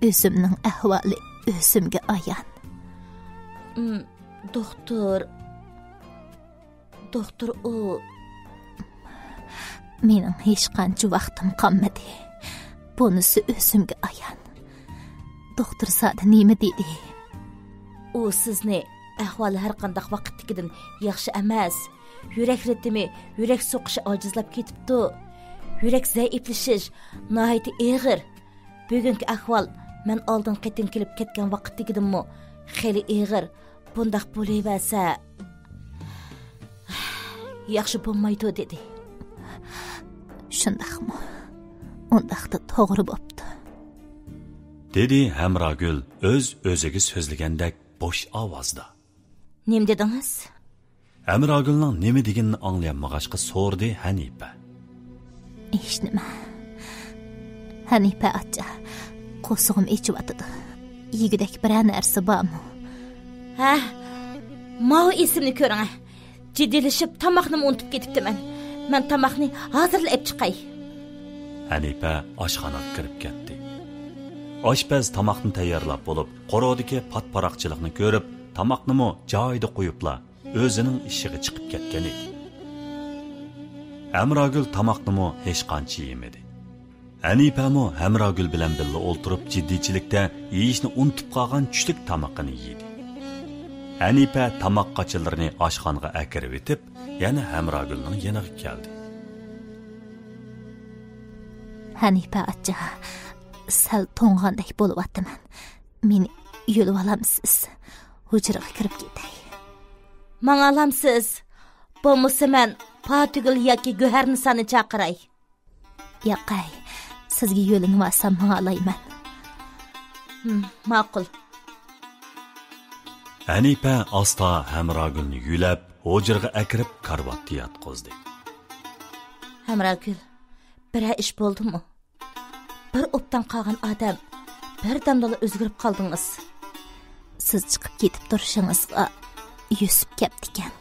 O'zimning ahvoli o'zimga ayon. Doktor o mening hech qancha vaqtim qolmadi. Bunisi o'zimga ayon. Doktor zodi nima dedi? U sizni ahvoli har qanday vaqtdagidan yaxshi emas. Yurak ritmi, yurak so'qishi ojizlab ketibdi. Yurak zaiflashish nihoyat og'ir. Bugungi ahvol men oldin qaytin kelib ketgan vaqtdagidimmi xeyli og'ir. Bundaq bo'laversa yaxshi bo'lmaydi dedi. Shundaqmi? Undaqda to'g'ri bo'pti. Dedi Hamragul o'ziga so'zlagandek bo'sh ovozda. Nim dedingiz? Hamragulning nima deganini anglayolmag'achqa so'rdi Hanifa. Hech nima. Hanifa acha, qo'sig'im echyotdi. Yigidek bir narsa bormi? Ha, mau esimni ko'ring. Jiddilashib tomoqni unutib ketibdiman. Men tomoqni hozirlab chiqay. Hanifa oshxonaga kirib ketdi. Oshpaz tomoqni tayyorlab bo'lib, qo'rodagi patparoqchilikni ko'rib, tomoqni joyida qo'yibla o'zining ishiga chiqib ketgan edi. Hamrogul tamoqnimi hech qancha yemadi. Hanipamu Hamrogul bilan birga o'ltirib jiddiychilikda yeyishni unutib qolgan tushlik tamoqini yedi. Hanipa tamoq qochilarini oshxonaga akirib etib, yana Hamrogulning yoniga keldi. Hanipa acha, sal to'ng'andek bo'lyapman. Meni yo'lib olamsiz. Hujraga kirib ketay. Mana alamsiz. Bo'lmasa men Patugul yoki Go'harni sani chaqiray. Yo'qay. Sizga yo'lini olsam alayman. Ma'qul. Hanipa asta Hamrogulni yulab, hujraga akirib karvatga yotqizdi. Hamrogul, bir ish bo'ldimi? Bir o'pdan qolgan odam bir damdala o'zgarib qoldingiz. Siz chiqib ketib turishingizga Yusuf keldi ekan.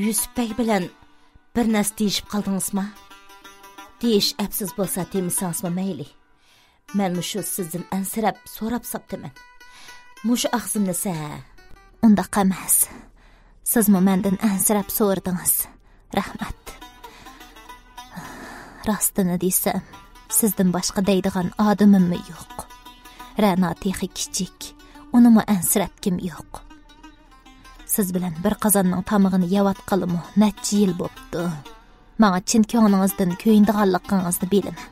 Yusuf bey bilan bir narsa deyishib qoldingizmi? Deyish afsus bo'lsa demisangsizmi mayli. Men mushu sizdan ansirab so'rab saptaman. Mushu axsimnisa. Undaq emas. Sizmi mendan ansirab so'radingiz. Rahmat. Rostini desam, sizdan boshqa deydigan odamim yo'q. Ra'no texi kichik, unimi ansirabkim yo'q. Siz bilan bir qozonning tamig'ini yavatqalimi necha yil bo'pti. Menga chin ko'nglingizdan ko'yindiganligingizni bilaman.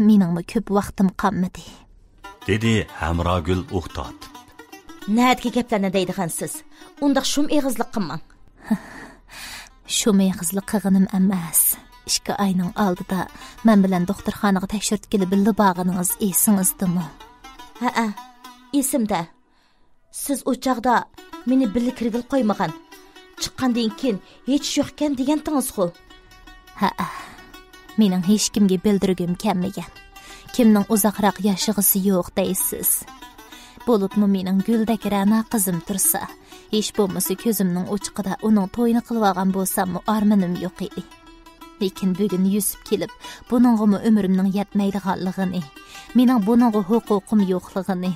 Meningmi ko'p vaqtim qolmadi, dedi Hamrogul o'qtot. Nədki gaplarni deydigansiz? Undaq şum eğizlik qilmang. Şum eğizlik qilganim emas. 2 ayning oldida men bilan doktorxonaga tekshirtgili bildi bag'ingiz esingizdimi? Ha, esimda. Siz o chaqda meni birga kirgil qo'ymagan. Chiqqandan keyin hech yo'qkan degandingiz-ku. Ha. Mening hech kimga bildirgim kelmagan. Kimning uzoqroq yashag'isi yo'q deysiz. Bo'libmi mening guldek Ra'no qizim tursa, hech bo'lmasa ko'zimning o'chiqida uning to'yini qilib olgan bo'lsam, armanim yo'q edi. Lekin bugun Yusuf kelib, buningga umrimning yetmaydiganligini, mening buningga huquqim yo'qligini,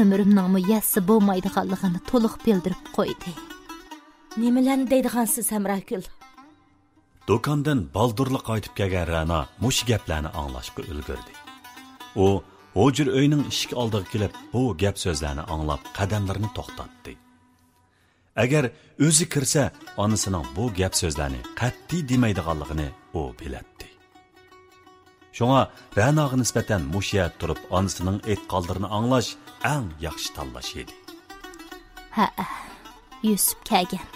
umrimning yassi bo'lmaydiganligini to'liq bildirib qo'ydi. Nimalarni deydigansiz Hamrogul? Do'kondan baldurli qaytib kelgan Ra'no mush gaplarni anglashga ulgurdi. U hujr uyning eshik oldiga kelib, bu gap so'zlarni anglab, qadamlarini to'xtatdi. Agar o'zi kirsa, onasining bu gap so'zlarni qat'iy demaydiganligini u bilatdi. Shunga Ra'noga nisbatan mushiya turib, onasining aytqanlarini anglash eng yaxshi tanlash edi. Ha, Yusuf kelgan.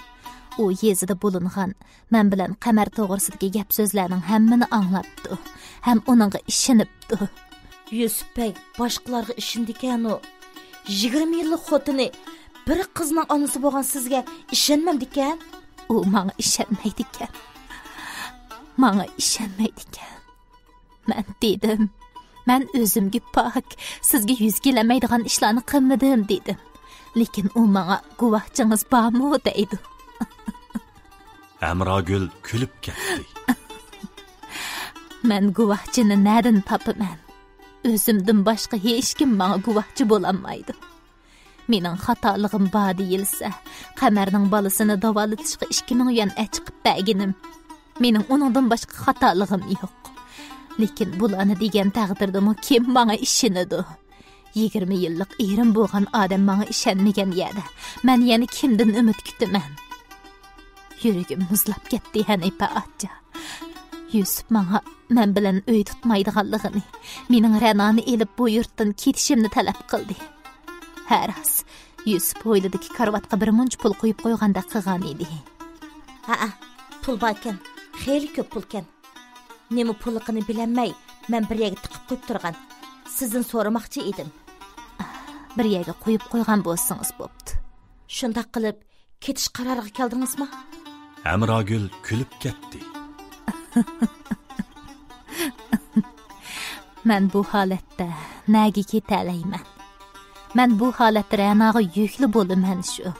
U yezida bo'lingan, men bilan Qamar to'g'risidagi gap so'zlarning hammani anglabdi, ham uningga ishonibdi. Yusuf bey boshqalarga ishindikanu 20 yillik xotini bir qizning onasi bo'lgan sizga ishonmamdi ekan. U menga ishonmaydi ekan. Menga ishonmaydi ekan. Men dedim, men o'zimga pok, sizga yuz kelamaydigan ishlarni qilmadim dedim. Lekin u menga guvohchingiz bormi deydi. Hamrogul kulib ketdi. Men guvohchini nerdan topaman? O'zimdan boshqa hech kim menga guvohchi bo'lolmaydi. Mening xatoligim bor deyilsa, Qamarning bolasini davolatishga 2000 yuan chiqib berginim. Mening uningdan boshqa xatoligim yo'q. Lekin bularni degan taqdirdami kim menga ishonadi? 20 yillik erim bo'lgan odam menga ishonmagan yerda men yana kimdan umid kutaman? Yuragim muzlab ketdi Hanipa acha. Yusuf menga men bilan uy tutmaydiganligini, mening Ra'noni elib bu yurtdan ketishimni talab qildi. Haras, Yusuf o'ylidiki karvatga bir munch pul qo'yib qo'yganda qilgan edi. Ha, pul borkan, xeyli ko'p pulkan. Nima pulligini bilamay, men bir yerga tiqib qo'yib turgan. Sizdan so'ramoqchi edim. Bir yerga qo'yib qo'ygan bo'lsangiz bo'pti. Shunday qilib, ketish qaroriga keldingizmi? Hamrogul kulib ketdi. Men bu holatda nega ketalayman? Men bu holatda Ra'noga yukli bo'laman shu.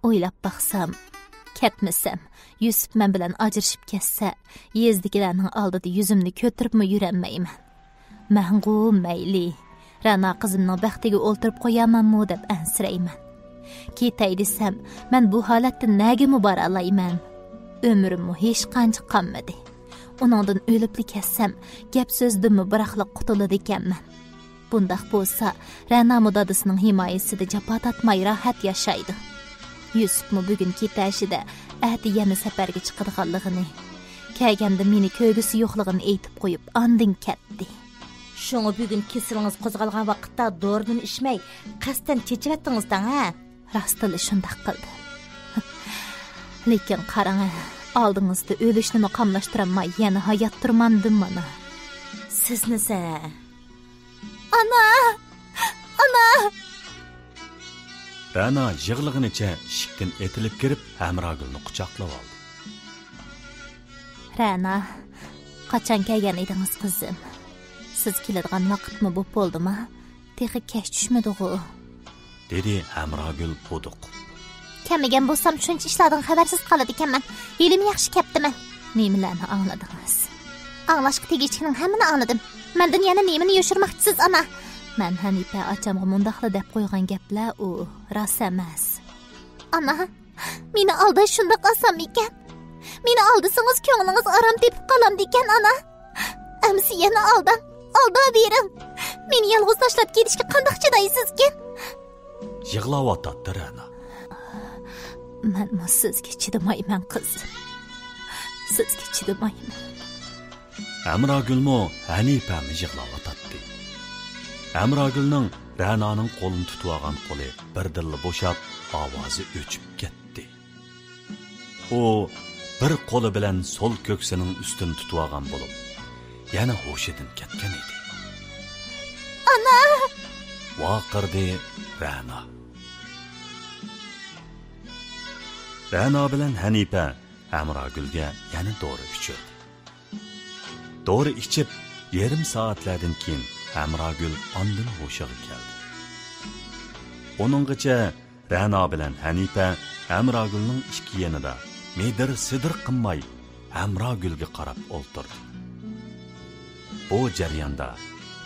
O'ylab baxsam, ketmasam, Yusuf men bilan ajrashib ketsa, yezdikilarning oldida yuzimni ko'tiribmi yurolmayman. Mengu mayli, Ra'no qizimning baxtiga o'ltirib qo'yamanmi deb ansirayman. Ketay desam, men bu holatda nega muboralayman? ömrümü hech qancha qolmadi. Uningdan o'libli ketsam, gap so'zdimmi biraqliq qutuladi ekanman. Bundaq bo'lsa, Ra'no dadasining himoyasida jafo tatmay rohat yashaydi. Yusufmi bugun ketashida ahdi yana safarga chiqadiganligini, kelganda meni ko'ygisi yo'qligini aytib qo'yib, andin ketdi. Şunu bugün kesilingiz qo'zg'algan vaqtda doridan ichmay, qasddan chechivatdingizdan, ha? Rostili shunday qildi. Lekin qarang, oldingizda o'lishni qamlashtiramay, yana hayot turmandim mana. Siznisa. Ana! Ra'no yig'lig'inicha eshikdan etilib kirib, Hamrogulni quchoqlab oldi. Ra'no, qachon kelgan edingiz qizim? Siz keladigan vaqtmi bu bo'ldimi? Texi kech tushmadi-ku. Dedi Hamrogul bo'duq. Kelmagan bo'lsam shuncha ishlardan xabarsiz qoladi ekanman. Yelim yaxshi kaptiman. Nimalarni angladingiz? Anglashga tegishning hammani angladim. Mendan yana nimani yoshirmoqchisiz, ana? Men Hanifa achamga mundaqla deb qo'ygan gaplar u rost emas. Ana, meni aldash shundoq oson ekan. Meni aldasangiz ko'nglingiz aram tepib qolamdi ekan, ana. Amsi yana alda bering. Meni yolg'iz tashlab ketishga qanday chidaysizkin? Yig'layotdi Ra'no. Men sizga chidamayman qizim. Sizga chidamayman. Hamrogulmi Hanifami yig'layotdi. Hamrogulning Ra'noning qo'lini tutib olgan qo'li birdilla bo'shab, ovozi o'chib ketdi. U bir qo'li bilan so'l ko'ksining ustini tutib olgan bo'lib, yana hushidan ketgan edi. Ana! Vaqirdi Ra'no. Ra'no bilan Hanifa Hamrogulga yana dori ichirdi. Dori ichib, yarim soatlardan keyin Hamrogul ondan hushiga keldi. Onungacha Ra'no bilan Hanifa Hamrogulning ikki yanida medir-sidir qilmay Hamrogulga qarab o'ltirdi. Bu jarayonda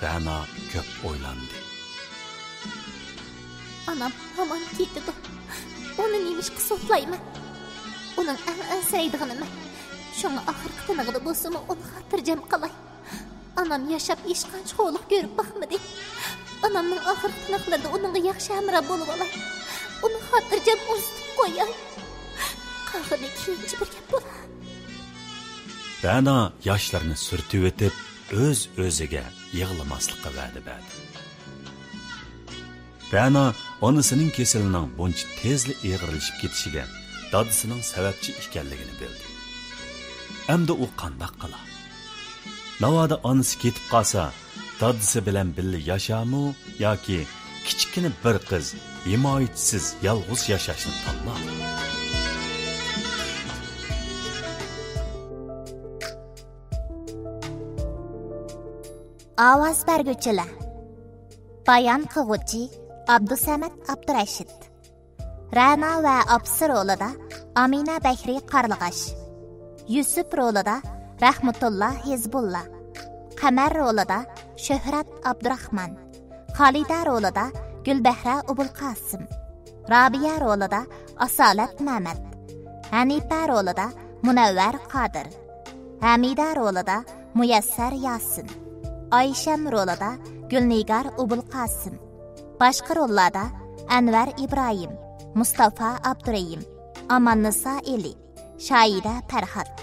Ra'no ko'p o'ylandi. Anam hamon ketdi. Uni nimishqa sotlayman. Uning ansaydig'ini. Shunga oxirgi tinig'ida bo'lsa-mu, uni xotirjam qilay. Anam yashab hech qancha xo'liq ko'rib baxmadi. Anamning oxirgi tiniqlarida uningga yaxshi hamroh bo'lib olay. Uni xotirjam o'zitib qo'yay. Qahini keyinchi bir gap bo'lar. Ra'no yoshlarini surtib o'tib, o'z-o'ziga yig'lamaslikqa va'da berdi. Ra'no onasining kasalining buncha tezli ig'irlashib ketishiga dadasining sababchi ekanligini bildi. Endi u qanday qila? Navoda onasi ketib qolsa, dadasi bilan birga yashamu yoki kichkina bir qiz himoyachisiz yolg'iz yashashni tanladi. Ovoz berguvchilar. Bayon qiluvchi Abdusamad Abdurashid. Ra'no va opsi rolida Amina Bakri Qarlig'ash. Yusuf rolida Rahmatullah Hizbullah. Qamar rolida Shuhrat Abdurahman. Xolida rolida Gulbahra Ubulqosim. Robiya rolida Asolat Mamad. Hanifa rolida Munavvar Qodir. Hamida rolida Muyassar Yasin. Aysham rolida Gulnigar Ubulqosim. Boshqa rollarda Anvar Ibrohim, Mustafa Abdurayim, Amannisa Eli, Shoira Farhod.